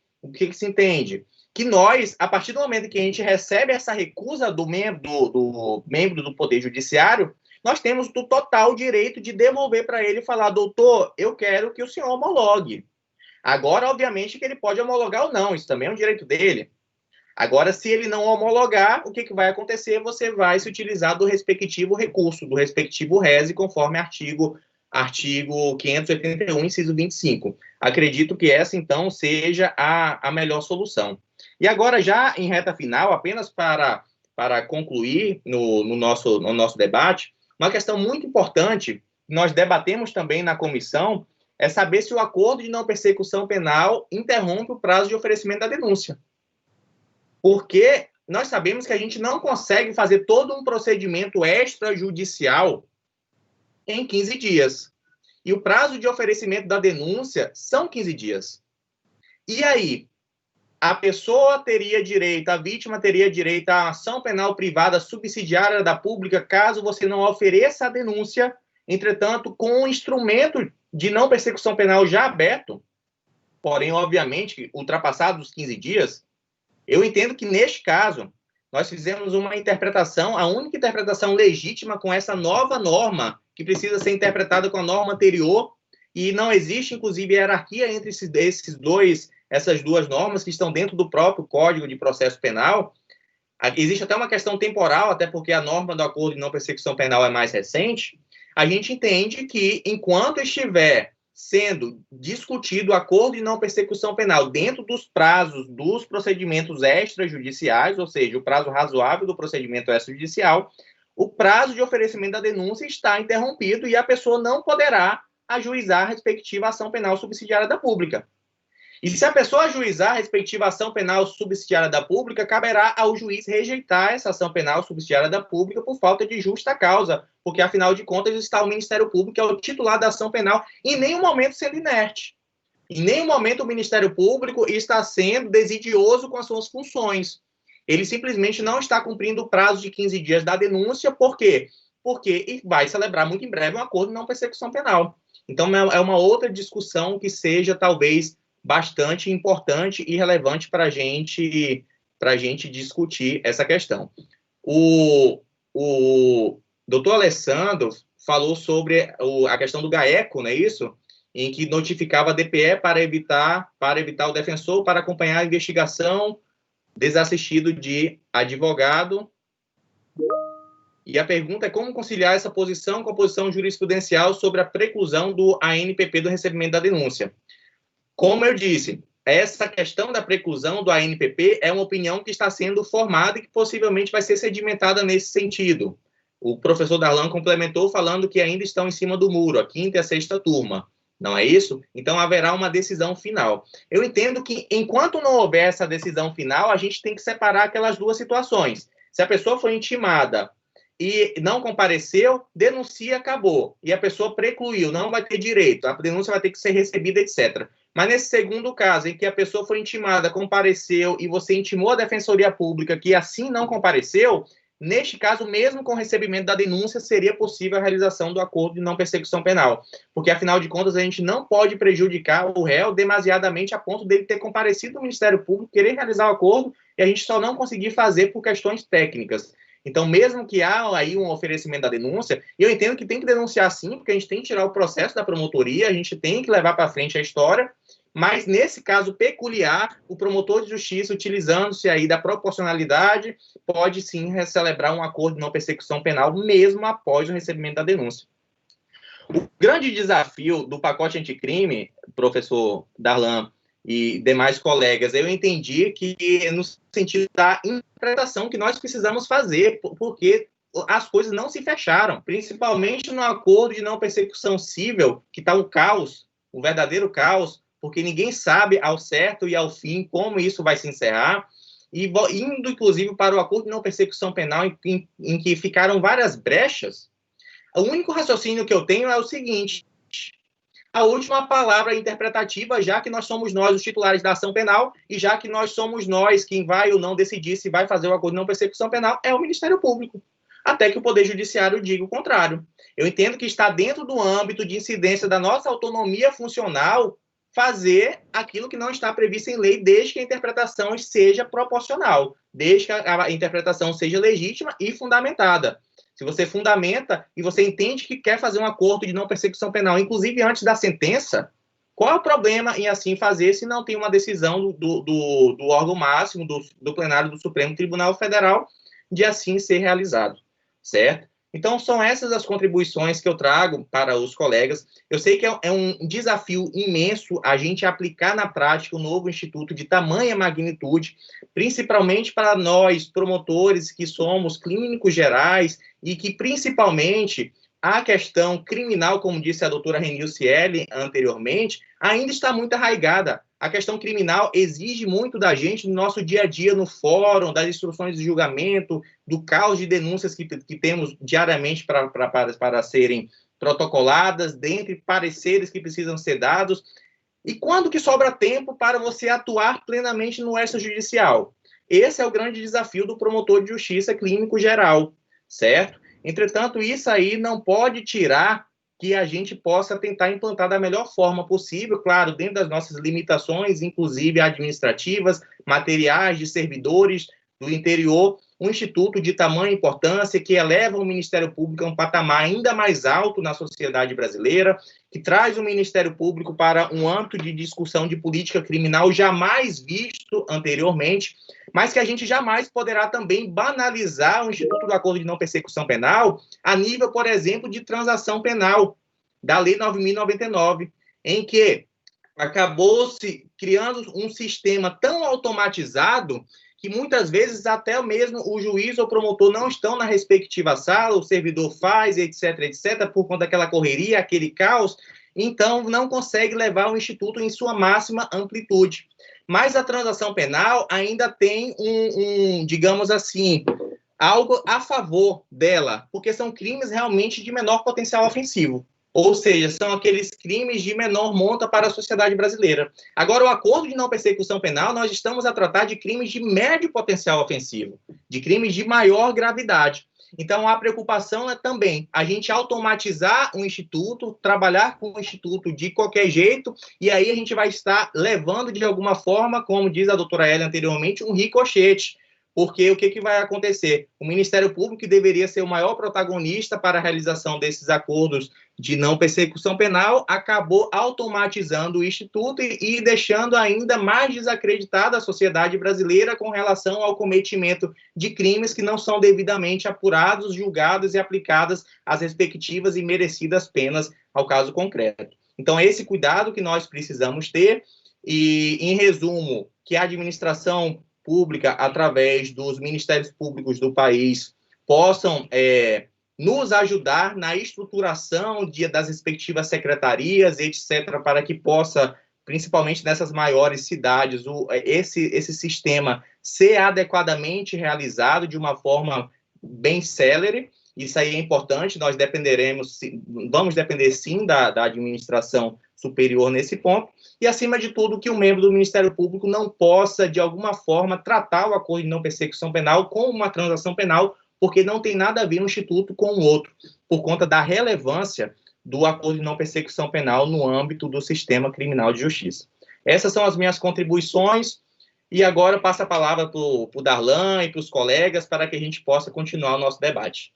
Que nós, a partir do momento que a gente recebe essa recusa do membro do Poder Judiciário, nós temos o total direito de devolver para ele e falar: doutor, eu quero que o senhor homologue. Agora, obviamente, que ele pode homologar ou não, isso também é um direito dele. Agora, se ele não homologar, o que vai acontecer? Você vai se utilizar do respectivo recurso, do respectivo rese, conforme artigo 581, inciso 25. Acredito que essa, então, seja a melhor solução. E agora, já em reta final, apenas para concluir no nosso debate, uma questão muito importante, que nós debatemos também na comissão, é saber se o acordo de não persecução penal interrompe o prazo de oferecimento da denúncia. Porque nós sabemos que a gente não consegue fazer todo um procedimento extrajudicial em 15 dias. E o prazo de oferecimento da denúncia são 15 dias. E aí, a pessoa teria direito, a vítima teria direito à ação penal privada subsidiária da pública caso você não ofereça a denúncia, entretanto, com um instrumento de não persecução penal já aberto, porém, obviamente, ultrapassados os 15 dias. Eu entendo que, neste caso, nós fizemos uma interpretação, a única interpretação legítima com essa nova norma, que precisa ser interpretada com a norma anterior, e não existe, inclusive, hierarquia entre essas duas normas que estão dentro do próprio Código de Processo Penal. Existe até uma questão temporal, até porque a norma do acordo de não persecução penal é mais recente. A gente entende que, enquanto estiver sendo discutido o acordo de não persecução penal dentro dos prazos dos procedimentos extrajudiciais, ou seja, o prazo razoável do procedimento extrajudicial, o prazo de oferecimento da denúncia está interrompido e a pessoa não poderá ajuizar a respectiva ação penal subsidiária da pública. E se a pessoa ajuizar a respectiva ação penal subsidiária da pública, caberá ao juiz rejeitar essa ação penal subsidiária da pública por falta de justa causa, porque, afinal de contas, está o Ministério Público, que é o titular da ação penal, em nenhum momento sendo inerte. Em nenhum momento o Ministério Público está sendo desidioso com as suas funções. Ele simplesmente não está cumprindo o prazo de 15 dias da denúncia. Por quê? Porque vai celebrar muito em breve um acordo de não persecução penal. Então, é uma outra discussão que seja, talvez, bastante importante e relevante para a gente discutir essa questão. O doutor Alessandro falou sobre a questão do GAECO, não é isso? Em que notificava a DPE para evitar o defensor, para acompanhar a investigação, desassistido de advogado. E a pergunta é como conciliar essa posição com a posição jurisprudencial sobre a preclusão do ANPP do recebimento da denúncia. Como eu disse, essa questão da preclusão do ANPP é uma opinião que está sendo formada e que possivelmente vai ser sedimentada nesse sentido. O professor Darlan complementou falando que ainda estão em cima do muro, a 5ª e a 6ª turma. Não é isso? Então, haverá uma decisão final. Eu entendo que, enquanto não houver essa decisão final, a gente tem que separar aquelas duas situações. Se a pessoa foi intimada e não compareceu, denuncia, acabou. E a pessoa precluiu, não vai ter direito, a denúncia vai ter que ser recebida, etc. Mas nesse segundo caso, em que a pessoa foi intimada, compareceu, e você intimou a Defensoria Pública que assim não compareceu, neste caso, mesmo com o recebimento da denúncia, seria possível a realização do acordo de não persecução penal. Porque, afinal de contas, a gente não pode prejudicar o réu demasiadamente a ponto dele ter comparecido no Ministério Público, querer realizar o acordo, e a gente só não conseguir fazer por questões técnicas. Então, mesmo que há aí um oferecimento da denúncia, eu entendo que tem que denunciar sim, porque a gente tem que tirar o processo da promotoria, a gente tem que levar para frente a história, mas, nesse caso peculiar, o promotor de justiça, utilizando-se aí da proporcionalidade, pode sim celebrar um acordo de não persecução penal, mesmo após o recebimento da denúncia. O grande desafio do pacote anticrime, professor Darlan e demais colegas, eu entendi que no sentido da interpretação que nós precisamos fazer, porque as coisas não se fecharam, principalmente no acordo de não persecução civil, que está um caos, um verdadeiro caos, porque ninguém sabe ao certo e ao fim como isso vai se encerrar, e indo, inclusive, para o acordo de não persecução penal, em que ficaram várias brechas. O único raciocínio que eu tenho é o seguinte: a última palavra interpretativa, já que nós somos nós os titulares da ação penal, e já que nós somos nós quem vai ou não decidir se vai fazer o acordo de não persecução penal, é o Ministério Público, até que o Poder Judiciário diga o contrário. Eu entendo que está dentro do âmbito de incidência da nossa autonomia funcional fazer aquilo que não está previsto em lei, desde que a interpretação seja proporcional, desde que a interpretação seja legítima e fundamentada. Se você fundamenta e você entende que quer fazer um acordo de não persecução penal, inclusive antes da sentença, qual é o problema em assim fazer se não tem uma decisão do órgão máximo, do plenário do Supremo Tribunal Federal, de assim ser realizado, certo? Então, são essas as contribuições que eu trago para os colegas. Eu sei que é um desafio imenso a gente aplicar na prática o novo instituto de tamanha magnitude, principalmente para nós, promotores, que somos clínicos gerais e que, principalmente, a questão criminal, como disse a doutora Renilciele anteriormente, ainda está muito arraigada. A questão criminal exige muito da gente no nosso dia a dia, no fórum, das instruções de julgamento, do caos de denúncias que temos diariamente para serem protocoladas, dentre pareceres que precisam ser dados. E quando que sobra tempo para você atuar plenamente no extrajudicial? Esse é o grande desafio do promotor de justiça clínico geral, certo? Entretanto, isso aí não pode tirar que a gente possa tentar implantar da melhor forma possível, claro, dentro das nossas limitações, inclusive administrativas, materiais, de servidores do interior, um instituto de tamanha importância que eleva o Ministério Público a um patamar ainda mais alto na sociedade brasileira, que traz o Ministério Público para um âmbito de discussão de política criminal jamais visto anteriormente, mas que a gente jamais poderá também banalizar o Instituto do Acordo de Não Persecução Penal a nível, por exemplo, de transação penal da Lei 9.099, em que acabou-se criando um sistema tão automatizado que muitas vezes até mesmo o juiz ou promotor não estão na respectiva sala, o servidor faz, etc., por conta daquela correria, aquele caos, então não consegue levar o instituto em sua máxima amplitude. Mas a transação penal ainda tem digamos assim, algo a favor dela, porque são crimes realmente de menor potencial ofensivo. Ou seja, são aqueles crimes de menor monta para a sociedade brasileira. Agora, o acordo de não persecução penal, nós estamos a tratar de crimes de médio potencial ofensivo, de crimes de maior gravidade. Então, a preocupação é também a gente automatizar o instituto, trabalhar com o instituto de qualquer jeito, e aí a gente vai estar levando, de alguma forma, como diz a doutora Hélia anteriormente, um ricochete. Porque o que vai acontecer? O Ministério Público, que deveria ser o maior protagonista para a realização desses acordos de não persecução penal, acabou automatizando o Instituto e deixando ainda mais desacreditada a sociedade brasileira com relação ao cometimento de crimes que não são devidamente apurados, julgados e aplicadas as respectivas e merecidas penas ao caso concreto. Então, é esse cuidado que nós precisamos ter e, em resumo, que a administração pública, através dos ministérios públicos do país, possam nos ajudar na estruturação das respectivas secretarias, etc., para que possa, principalmente nessas maiores cidades, esse sistema ser adequadamente realizado de uma forma bem célere. Isso aí é importante, vamos depender sim da administração superior nesse ponto, e acima de tudo que o membro do Ministério Público não possa, de alguma forma, tratar o acordo de não persecução penal como uma transação penal, porque não tem nada a ver um instituto com o outro, por conta da relevância do acordo de não persecução penal no âmbito do sistema criminal de justiça. Essas são as minhas contribuições, e agora eu passo a palavra para o Darlan e para os colegas, para que a gente possa continuar o nosso debate.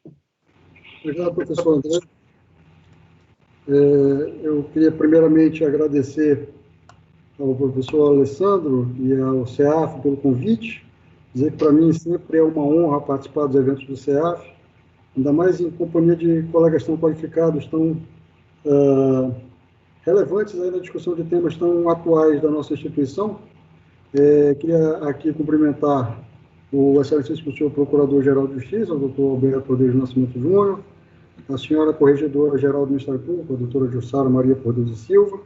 Obrigado, professor André. Eu queria primeiramente agradecer ao professor Alessandro e ao CEAF pelo convite, dizer que para mim sempre é uma honra participar dos eventos do CEAF, ainda mais em companhia de colegas tão qualificados, tão relevantes aí na discussão de temas tão atuais da nossa instituição. Queria aqui cumprimentar o excelentíssimo senhor Procurador-Geral de Justiça, o doutor Alberto Rodrigues Nascimento Júnior, a senhora Corregedora-Geral do Ministério Público, a doutora Jussara Maria Porto de Silva,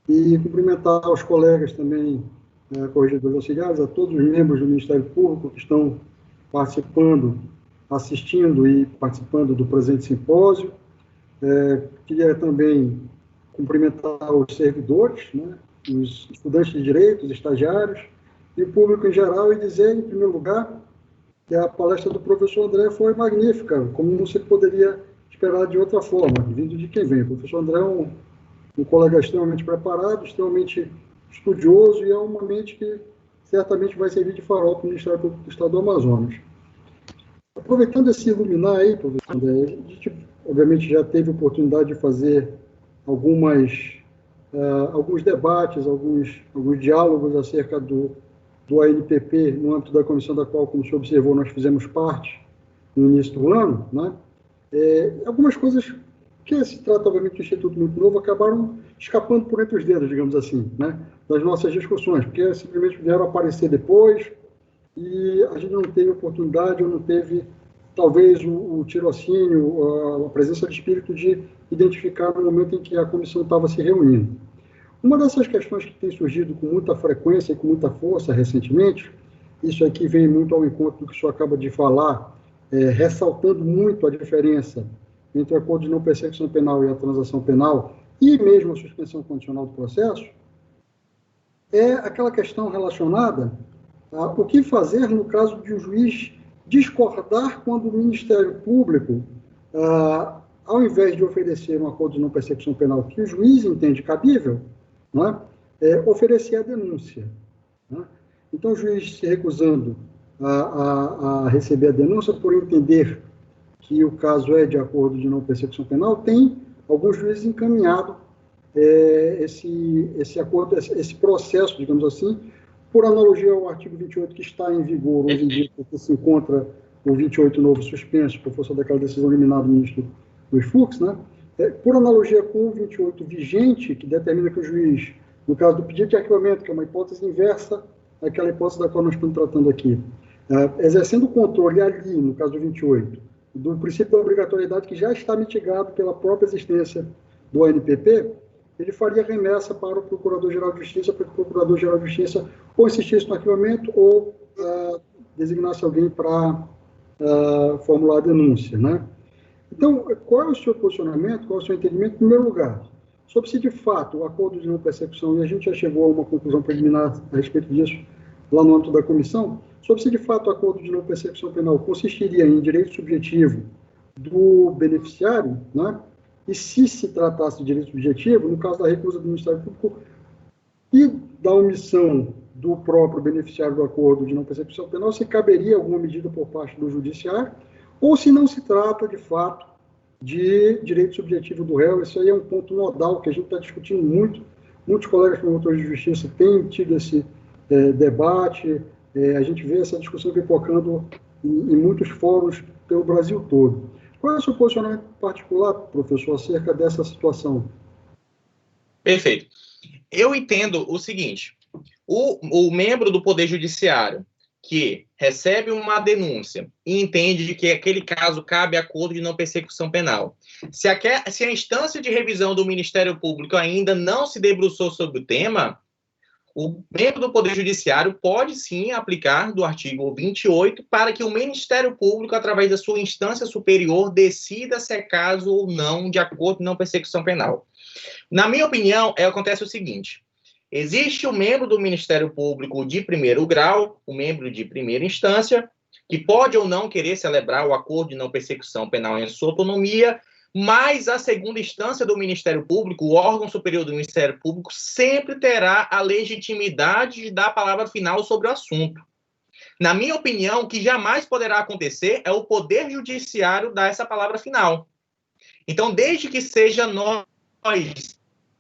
e cumprimentar os colegas também, corregedores auxiliares, a todos os membros do Ministério Público que estão participando, assistindo e participando do presente simpósio. Queria também cumprimentar os servidores, né, os estudantes de direito, os estagiários e o público em geral, e dizer, em primeiro lugar, que a palestra do professor André foi magnífica, como não se poderia esperar de outra forma, vindo de quem vem. O professor André é um colega extremamente preparado, extremamente estudioso, e é uma mente que certamente vai servir de farol para o Ministério Público do Estado do Amazonas. Aproveitando esse iluminar aí, professor André, a gente, obviamente, já teve oportunidade de fazer alguns debates, alguns diálogos acerca do ANPP, no âmbito da comissão da qual, como o senhor observou, nós fizemos parte no início do ano, né? Algumas coisas que se trata, obviamente, de um instituto muito novo, acabaram escapando por entre os dedos, digamos assim, né, das nossas discussões, porque simplesmente vieram aparecer depois e a gente não teve oportunidade, ou não teve, talvez, o tirocínio, a presença de espírito de identificar no momento em que a comissão estava se reunindo. Uma dessas questões que tem surgido com muita frequência e com muita força recentemente, isso aqui vem muito ao encontro do que o senhor acaba de falar, ressaltando muito a diferença entre o acordo de não persecução penal e a transação penal, e mesmo a suspensão condicional do processo, é aquela questão relacionada a o que fazer no caso de um juiz discordar quando o Ministério Público, ao invés de oferecer um acordo de não persecução penal que o juiz entende cabível, né, oferecer a denúncia. Né? Então, o juiz se recusando a receber a denúncia por entender que o caso é de acordo de não persecução penal, tem alguns juízes encaminhado esse acordo, esse processo, digamos assim, por analogia ao artigo 28 que está em vigor hoje em dia, porque se encontra o 28 novo suspenso por força daquela decisão liminar do ministro Luiz Fux, né? Por analogia com o 28 vigente, que determina que o juiz, no caso do pedido de arquivamento, que é uma hipótese inversa àquela hipótese da qual nós estamos tratando aqui, exercendo o controle ali, no caso do 28, do princípio da obrigatoriedade que já está mitigado pela própria existência do ANPP, ele faria remessa para o Procurador-Geral de Justiça, para que o Procurador-Geral de Justiça ou insistisse no arquivamento ou designasse alguém para formular a denúncia, né? Então, qual é o seu posicionamento, qual é o seu entendimento, em primeiro lugar, sobre se de fato o acordo de não persecução, e a gente já chegou a uma conclusão preliminar a respeito disso lá no âmbito da comissão, sobre se de fato o acordo de não persecução penal consistiria em direito subjetivo do beneficiário, né? E se tratasse de direito subjetivo, no caso da recusa do Ministério Público e da omissão do próprio beneficiário do acordo de não persecução penal, se caberia alguma medida por parte do judiciário, ou se não se trata, de fato, de direito subjetivo do réu. Isso aí é um ponto nodal que a gente está discutindo muito. Muitos colegas promotores de justiça têm tido esse debate, a gente vê essa discussão pipocando em muitos fóruns pelo Brasil todo. Qual é o seu posicionamento particular, professor, acerca dessa situação? Perfeito. Eu entendo o seguinte, o membro do Poder Judiciário que recebe uma denúncia e entende que aquele caso cabe acordo de não persecução penal, se a instância de revisão do Ministério Público ainda não se debruçou sobre o tema, o membro do Poder Judiciário pode sim aplicar do artigo 28 para que o Ministério Público, através da sua instância superior, decida se é caso ou não de acordo de não persecução penal. Na minha opinião, acontece o seguinte: existe o membro do Ministério Público de primeiro grau, o membro de primeira instância, que pode ou não querer celebrar o acordo de não persecução penal em sua autonomia, mas a segunda instância do Ministério Público, o órgão superior do Ministério Público, sempre terá a legitimidade de dar a palavra final sobre o assunto. Na minha opinião, o que jamais poderá acontecer é o Poder Judiciário dar essa palavra final. Então, desde que seja nós,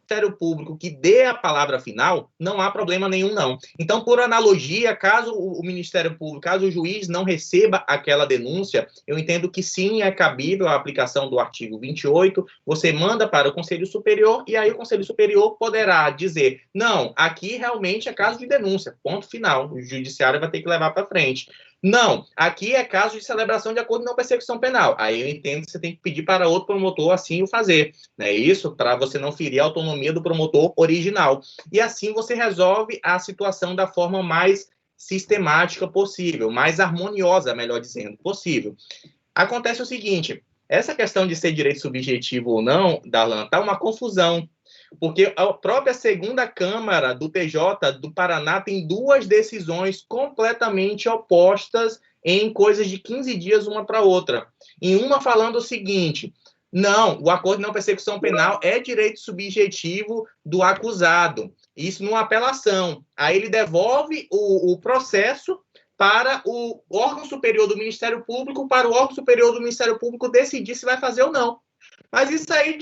Ministério Público, que dê a palavra final, não há problema nenhum, não. Então, por analogia, caso o Ministério Público, caso o juiz não receba aquela denúncia, eu entendo que sim, é cabível a aplicação do artigo 28, você manda para o Conselho Superior, e aí o Conselho Superior poderá dizer, não, aqui realmente é caso de denúncia, ponto final, o Judiciário vai ter que levar para frente. Não, aqui é caso de celebração de acordo de não persecução penal. Aí eu entendo que você tem que pedir para outro promotor assim o fazer. Não é isso? Para você não ferir a autonomia do promotor original. E assim você resolve a situação da forma mais sistemática possível, mais harmoniosa, melhor dizendo, possível. Acontece o seguinte, essa questão de ser direito subjetivo ou não, Darlan, está uma confusão. Porque a própria segunda Câmara do TJ do Paraná tem duas decisões completamente opostas em coisas de 15 dias uma para outra. Em uma falando o seguinte, não, o acordo de não persecução penal é direito subjetivo do acusado. Isso numa apelação. Aí ele devolve o processo para o órgão superior do Ministério Público, para o órgão superior do Ministério Público decidir se vai fazer ou não. Mas isso aí,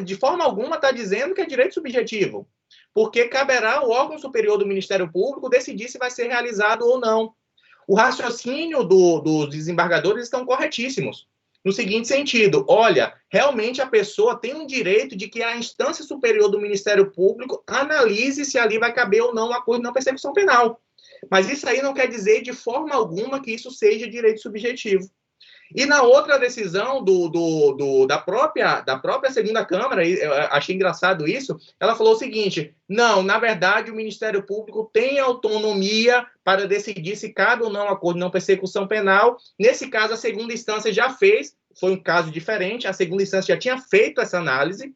de forma alguma, está dizendo que é direito subjetivo, porque caberá ao órgão superior do Ministério Público decidir se vai ser realizado ou não. O raciocínio dos desembargadores estão corretíssimos, no seguinte sentido, olha, realmente a pessoa tem um direito de que a instância superior do Ministério Público analise se ali vai caber ou não o acordo de não persecução penal. Mas isso aí não quer dizer, de forma alguma, que isso seja direito subjetivo. E na outra decisão da própria segunda Câmara, eu achei engraçado isso, ela falou o seguinte, não, na verdade o Ministério Público tem autonomia para decidir se cabe ou não acordo de não persecução penal. Nesse caso, a segunda instância já fez, foi um caso diferente, a segunda instância já tinha feito essa análise,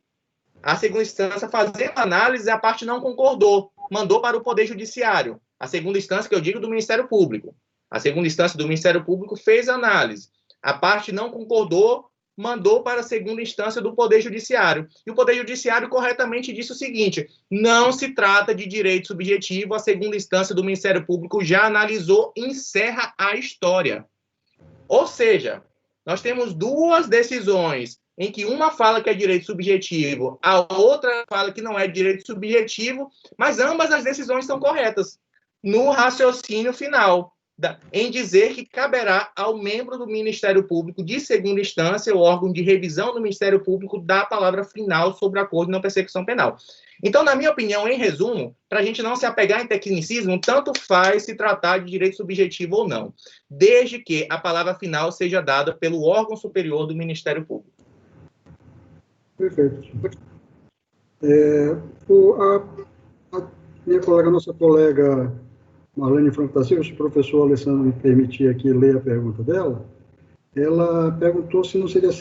a segunda instância fazendo a análise, a parte não concordou, mandou para o Poder Judiciário. A segunda instância, que eu digo, do Ministério Público. A segunda instância do Ministério Público fez a análise. A parte não concordou, mandou para a segunda instância do Poder Judiciário. E o Poder Judiciário corretamente disse o seguinte, não se trata de direito subjetivo, a segunda instância do Ministério Público já analisou, encerra a história. Ou seja, nós temos duas decisões em que uma fala que é direito subjetivo, a outra fala que não é direito subjetivo, mas ambas as decisões são corretas no raciocínio final, em dizer que caberá ao membro do Ministério Público de segunda instância, o órgão de revisão do Ministério Público, dar a palavra final sobre o acordo de não persecução penal. Então, na minha opinião, em resumo, para a gente não se apegar em tecnicismo, tanto faz se tratar de direito subjetivo ou não, desde que a palavra final seja dada pelo órgão superior do Ministério Público. Perfeito. Minha colega, nossa colega Marlene Franco da Silva, se o professor Alessandro me permitir aqui ler a pergunta dela, ela perguntou se não seria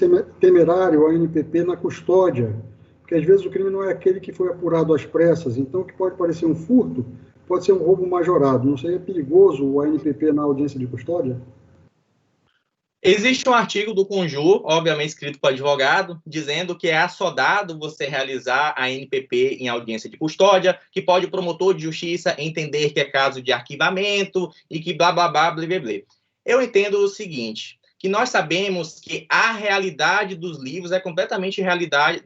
temerário a NPP na custódia, porque às vezes o crime não é aquele que foi apurado às pressas, então o que pode parecer um furto pode ser um roubo majorado. Não seria perigoso o ANPP na audiência de custódia? Existe um artigo do Conjur, obviamente escrito por advogado, dizendo que é assodado você realizar a NPP em audiência de custódia, que pode o promotor de justiça entender que é caso de arquivamento e que blá, blá, blá, blá, blá, blá. Eu entendo o seguinte, que nós sabemos que a realidade dos livros é completamente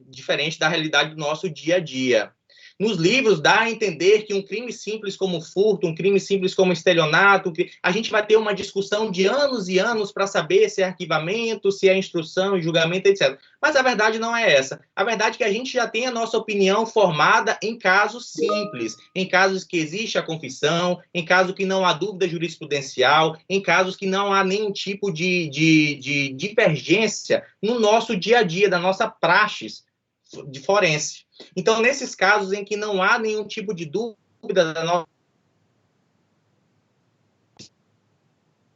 diferente da realidade do nosso dia a dia. Nos livros dá a entender que um crime simples como furto, um crime simples como estelionato, a gente vai ter uma discussão de anos e anos para saber se é arquivamento, se é instrução, julgamento, etc. Mas a verdade não é essa. A verdade é que a gente já tem a nossa opinião formada em casos simples, em casos que existe a confissão, em casos que não há dúvida jurisprudencial, em casos que não há nenhum tipo de divergência no nosso dia a dia, da nossa praxis de forense. Então, nesses casos em que não há nenhum tipo de dúvida da nossa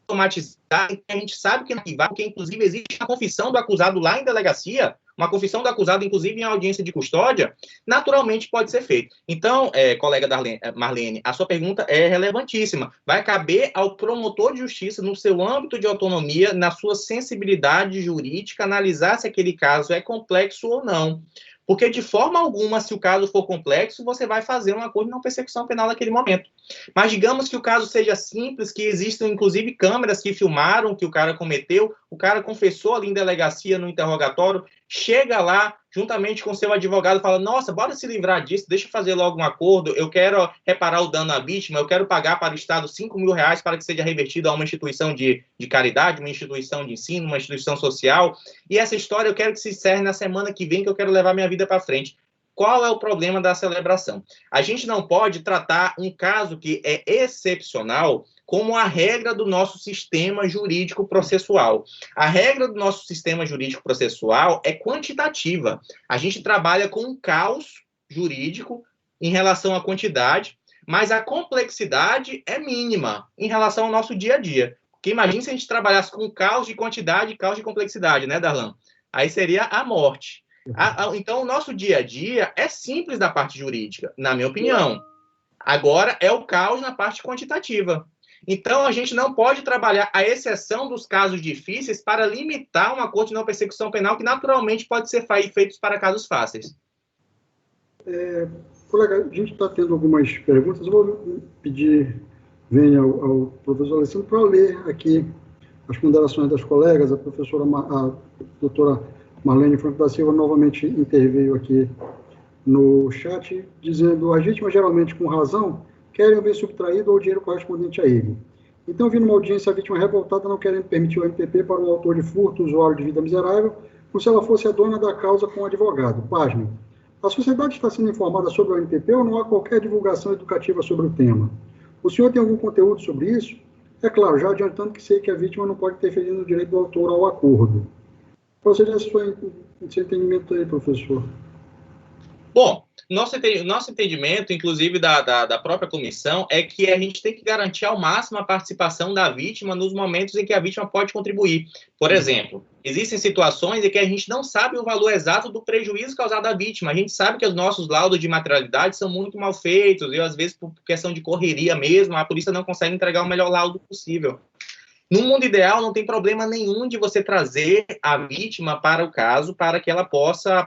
automatizada, a gente sabe que porque inclusive existe a confissão do acusado lá em delegacia, uma confissão do acusado, inclusive, em audiência de custódia, naturalmente pode ser feito. Então, colega Marlene, a sua pergunta é relevantíssima. Vai caber ao promotor de justiça, no seu âmbito de autonomia, na sua sensibilidade jurídica, analisar se aquele caso é complexo ou não. Porque, de forma alguma, se o caso for complexo, você vai fazer um acordo de não persecução penal naquele momento. Mas digamos que o caso seja simples, que existam, inclusive, câmeras que filmaram que o cara cometeu, o cara confessou ali em delegacia, no interrogatório, chega lá, juntamente com seu advogado, fala, nossa, bora se livrar disso, deixa eu fazer logo um acordo, eu quero reparar o dano à vítima, eu quero pagar para o Estado R$5.000 para que seja revertido a uma instituição de caridade, uma instituição de ensino, uma instituição social, e essa história eu quero que se encerre na semana que vem, que eu quero levar minha vida para frente. Qual é o problema da celebração? A gente não pode tratar um caso que é excepcional como a regra do nosso sistema jurídico processual. A regra do nosso sistema jurídico processual é quantitativa. A gente trabalha com um caos jurídico em relação à quantidade, mas a complexidade é mínima em relação ao nosso dia a dia. Porque imagine se a gente trabalhasse com caos de quantidade e caos de complexidade, né, Darlan? Aí seria a morte. Então, o nosso dia a dia é simples da parte jurídica, na minha opinião. Agora, é o caos na parte quantitativa. Então, a gente não pode trabalhar a exceção dos casos difíceis para limitar um acordo de não persecução penal que, naturalmente, pode ser feito para casos fáceis. Colega, a gente está tendo algumas perguntas. Eu vou pedir, venha ao professor Alessandro para ler aqui as ponderações das colegas. A doutora Marlene Franco da Silva novamente interveio aqui no chat, dizendo: as vítimas, geralmente com razão, querem o bem subtraído ou o dinheiro correspondente a ele. Então, vindo uma audiência, a vítima revoltada não querendo permitir o MPP para o autor de furto, usuário de vida miserável, como se ela fosse a dona da causa com o advogado. Pasme. A sociedade está sendo informada sobre o MPP ou não há qualquer divulgação educativa sobre o tema? O senhor tem algum conteúdo sobre isso? É claro, já adiantando que sei que a vítima não pode interferir no direito do autor ao acordo. Qual seria o seu entendimento aí, professor? Bom, nosso entendimento, inclusive da própria comissão, é que a gente tem que garantir ao máximo a participação da vítima nos momentos em que a vítima pode contribuir. Por exemplo, existem situações em que a gente não sabe o valor exato do prejuízo causado à vítima. A gente sabe que os nossos laudos de materialidade são muito mal feitos, e às vezes por questão de correria mesmo, a polícia não consegue entregar o melhor laudo possível. No mundo ideal, não tem problema nenhum de você trazer a vítima para o caso, para que ela possa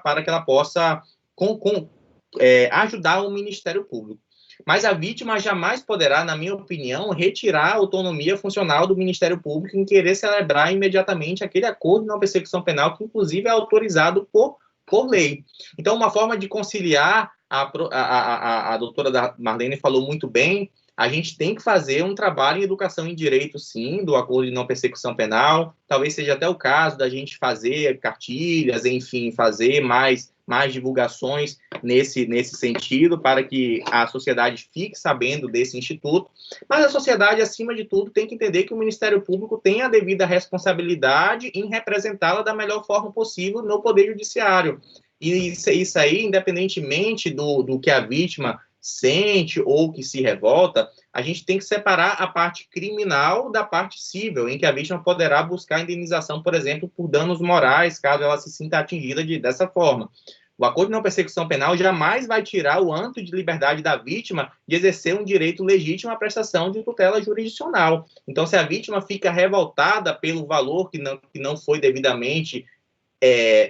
ajudar o Ministério Público. Mas a vítima jamais poderá, na minha opinião, retirar a autonomia funcional do Ministério Público em querer celebrar imediatamente aquele acordo de não persecução penal, que inclusive é autorizado por lei. Então, uma forma de conciliar, a doutora Marlene falou muito bem, a gente tem que fazer um trabalho em educação em direito, sim, do acordo de não persecução penal. Talvez seja até o caso da gente fazer cartilhas, enfim, fazer mais divulgações nesse sentido, para que a sociedade fique sabendo desse instituto. Mas a sociedade, acima de tudo, tem que entender que o Ministério Público tem a devida responsabilidade em representá-la da melhor forma possível no Poder Judiciário. E isso aí, independentemente do que a vítima sente ou que se revolta, a gente tem que separar a parte criminal da parte civil, em que a vítima poderá buscar indenização, por exemplo, por danos morais, caso ela se sinta atingida dessa forma. O acordo de não persecução penal jamais vai tirar o âmbito de liberdade da vítima de exercer um direito legítimo à prestação de tutela jurisdicional. Então, se a vítima fica revoltada pelo valor que não foi devidamente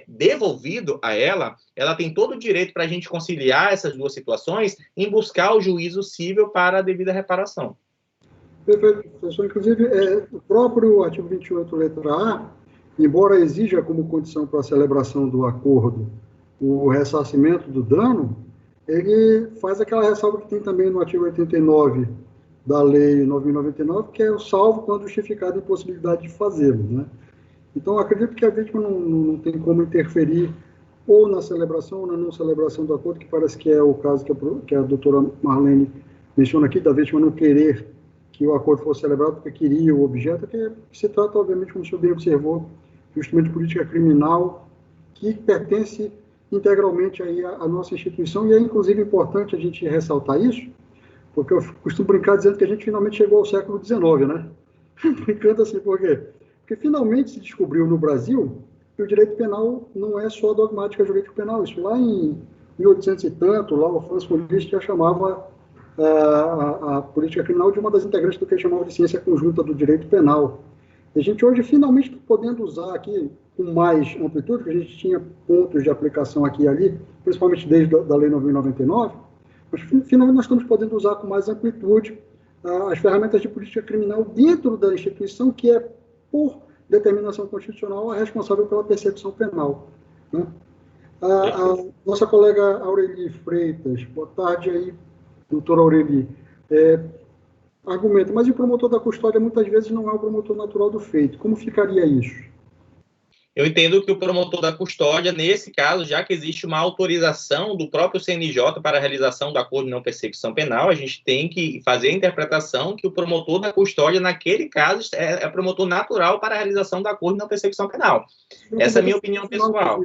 devolvido a ela tem todo o direito para a gente conciliar essas duas situações em buscar o juízo cível para a devida reparação. Perfeito, professor. Inclusive, o próprio artigo 28, letra A, embora exija como condição para a celebração do acordo o ressarcimento do dano, ele faz aquela ressalva que tem também no artigo 89 da Lei 9.099, que é o salvo quando justificado a impossibilidade de fazê-lo, né? Então, acredito que a vítima não tem como interferir ou na celebração ou na não celebração do acordo, que parece que é o caso que a doutora Marlene menciona aqui, da vítima não querer que o acordo fosse celebrado porque queria o objeto, que se trata, obviamente, como o senhor bem observou, de um instrumento de política criminal que pertence integralmente aí à nossa instituição, e é, inclusive, importante a gente ressaltar isso, porque eu costumo brincar dizendo que a gente finalmente chegou ao século XIX, né? Brincando assim, por quê? Porque finalmente se descobriu no Brasil que o direito penal não é só dogmática jurídico penal. Isso lá em 1800 e tanto, lá o Francis Liszt já chamava a política criminal de uma das integrantes do que ele chamava de ciência conjunta do direito penal. E a gente hoje finalmente está podendo usar aqui com mais amplitude, porque a gente tinha pontos de aplicação aqui e ali, principalmente desde a Lei 9.099, mas finalmente nós estamos podendo usar com mais amplitude as ferramentas de política criminal dentro da instituição, que é, por determinação constitucional, a responsável pela persecução penal, né? A nossa colega Aureli Freitas, boa tarde aí, doutora Aureli, argumenta, mas o promotor da custódia muitas vezes não é o promotor natural do feito. Como ficaria isso? Eu entendo que o promotor da custódia, nesse caso, já que existe uma autorização do próprio CNJ para a realização do acordo de não persecução penal, a gente tem que fazer a interpretação que o promotor da custódia, naquele caso, é promotor natural para a realização do acordo de não persecução penal. Essa é a minha opinião pessoal.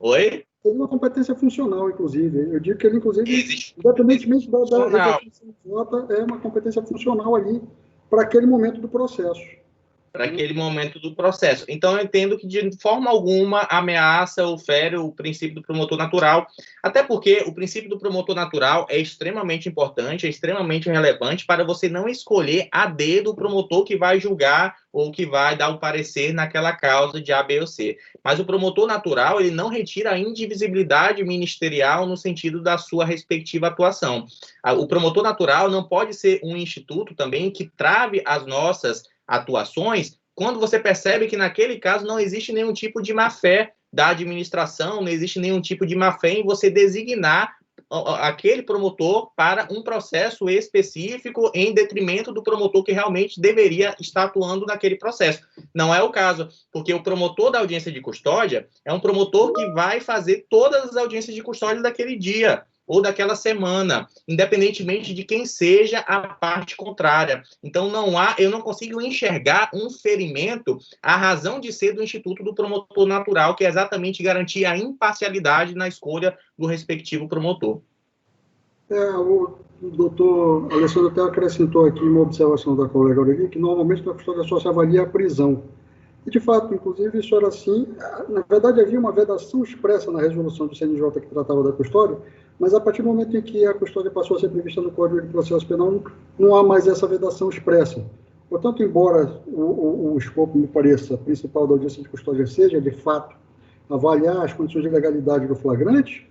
Oi? Tem uma competência funcional, inclusive. Eu digo que ele, inclusive, independentemente da CNJ, é uma competência funcional ali para aquele momento do processo. Para aquele momento do processo. Então, eu entendo que, de forma alguma, ameaça ou fere o princípio do promotor natural, até porque o princípio do promotor natural é extremamente importante, é extremamente relevante para você não escolher a dedo o promotor que vai julgar ou que vai dar um parecer naquela causa de A, B ou C. Mas o promotor natural, ele não retira a indivisibilidade ministerial no sentido da sua respectiva atuação. O promotor natural não pode ser um instituto também que trave as nossas atuações, quando você percebe que naquele caso não existe nenhum tipo de má-fé da administração, não existe nenhum tipo de má-fé em você designar aquele promotor para um processo específico em detrimento do promotor que realmente deveria estar atuando naquele processo. Não é o caso, porque o promotor da audiência de custódia é um promotor que vai fazer todas as audiências de custódia daquele dia ou daquela semana, independentemente de quem seja a parte contrária. Então, eu não consigo enxergar um ferimento à razão de ser do Instituto do Promotor Natural, que é exatamente garantir a imparcialidade na escolha do respectivo promotor. O doutor Alessandro até acrescentou aqui uma observação da colega Aureli, que normalmente na custódia só se avalia a prisão. E, de fato, inclusive, isso era assim. Na verdade, havia uma vedação expressa na resolução do CNJ que tratava da custódia, mas a partir do momento em que a custódia passou a ser prevista no Código de Processo Penal, não há mais essa vedação expressa. Portanto, embora o escopo, me pareça, principal da audiência de custódia seja, de fato, avaliar as condições de legalidade do flagrante,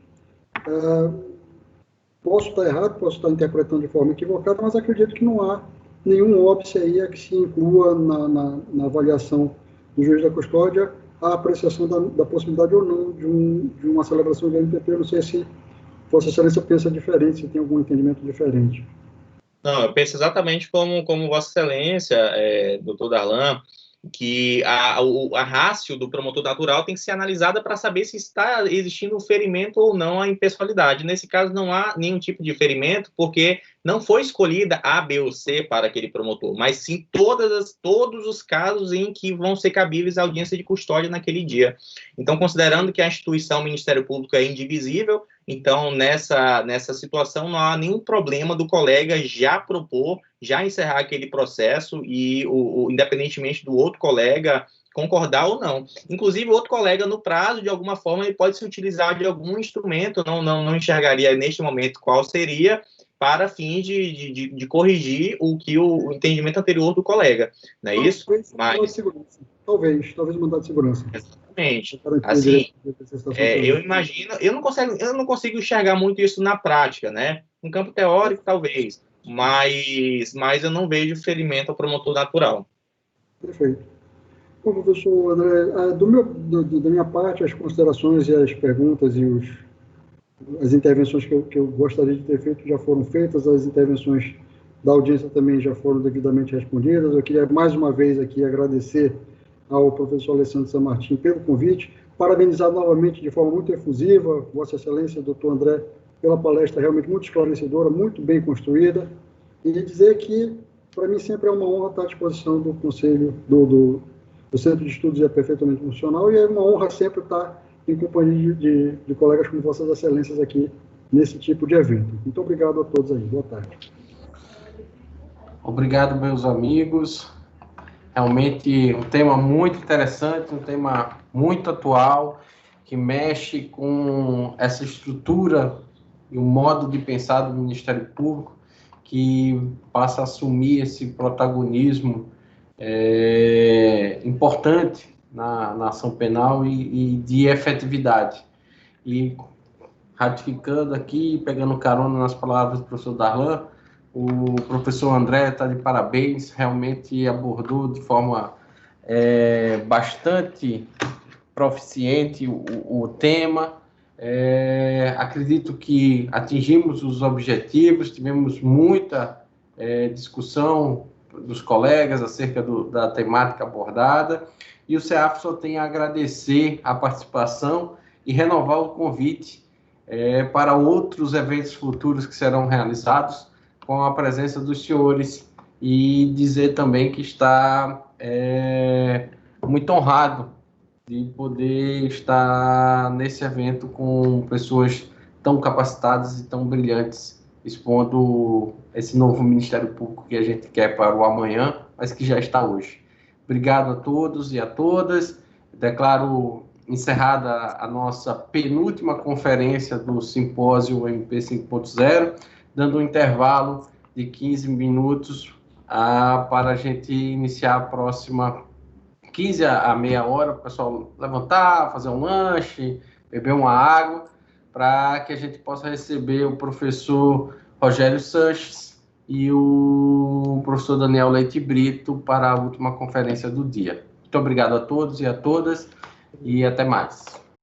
posso estar errado, posso estar interpretando de forma equivocada, mas acredito que não há nenhum óbice aí a que se inclua na avaliação do juiz da custódia a apreciação da possibilidade ou não de uma celebração de MPP. Eu não sei se Vossa Excelência pensa diferente, se tem algum entendimento diferente. Não, eu penso exatamente como Vossa Excelência, doutor Darlan, que a rácio do promotor natural tem que ser analisada para saber se está existindo um ferimento ou não à impessoalidade. Nesse caso, não há nenhum tipo de ferimento, porque não foi escolhida A, B ou C para aquele promotor, mas sim todos os casos em que vão ser cabíveis a audiência de custódia naquele dia. Então, considerando que a instituição Ministério Público é indivisível, então, nessa situação, não há nenhum problema do colega já propor, já encerrar aquele processo e, independentemente do outro colega concordar ou não. Inclusive, o outro colega, no prazo, de alguma forma, ele pode se utilizar de algum instrumento, não enxergaria neste momento qual seria, para fins de corrigir o entendimento anterior do colega. Não é isso? Talvez mandado de segurança. Exatamente. Assim, eu imagino, eu não consigo enxergar muito isso na prática, né? No campo teórico, talvez, mas eu não vejo ferimento ao promotor natural. Perfeito. Bom, professor André, da minha parte, as considerações e as perguntas e as intervenções que eu gostaria de ter feito já foram feitas, as intervenções da audiência também já foram devidamente respondidas. Eu queria mais uma vez aqui agradecer ao professor Alessandro San Martin pelo convite, parabenizar novamente de forma muito efusiva Vossa Excelência, doutor André, pela palestra realmente muito esclarecedora, muito bem construída, e dizer que, para mim, sempre é uma honra estar à disposição do Conselho, do Centro de Estudos de Aperfeiçoamento Funcional, e é uma honra sempre estar em companhia de colegas como Vossas Excelências aqui nesse tipo de evento. Muito obrigado a todos aí. Boa tarde. Obrigado, meus amigos. Realmente um tema muito interessante, um tema muito atual, que mexe com essa estrutura e o modo de pensar do Ministério Público, que passa a assumir esse protagonismo importante na ação penal e de efetividade. E ratificando aqui, pegando carona nas palavras do professor Darlan, o professor André está de parabéns, realmente abordou de forma bastante proficiente o tema. Acredito que atingimos os objetivos, tivemos muita discussão dos colegas acerca da temática abordada, e o CEAF só tem a agradecer a participação e renovar o convite para outros eventos futuros que serão realizados com a presença dos senhores, e dizer também que está muito honrado de poder estar nesse evento com pessoas tão capacitadas e tão brilhantes, expondo esse novo Ministério Público que a gente quer para o amanhã, mas que já está hoje. Obrigado a todos e a todas. Declaro encerrada a nossa penúltima conferência do simpósio MP 5.0, dando um intervalo de 15 minutos para a gente iniciar a próxima 15 a meia hora, para o pessoal levantar, fazer um lanche, beber uma água, para que a gente possa receber o professor Rogério Sanches e o professor Daniel Leite Brito para a última conferência do dia. Muito obrigado a todos e a todas, e até mais.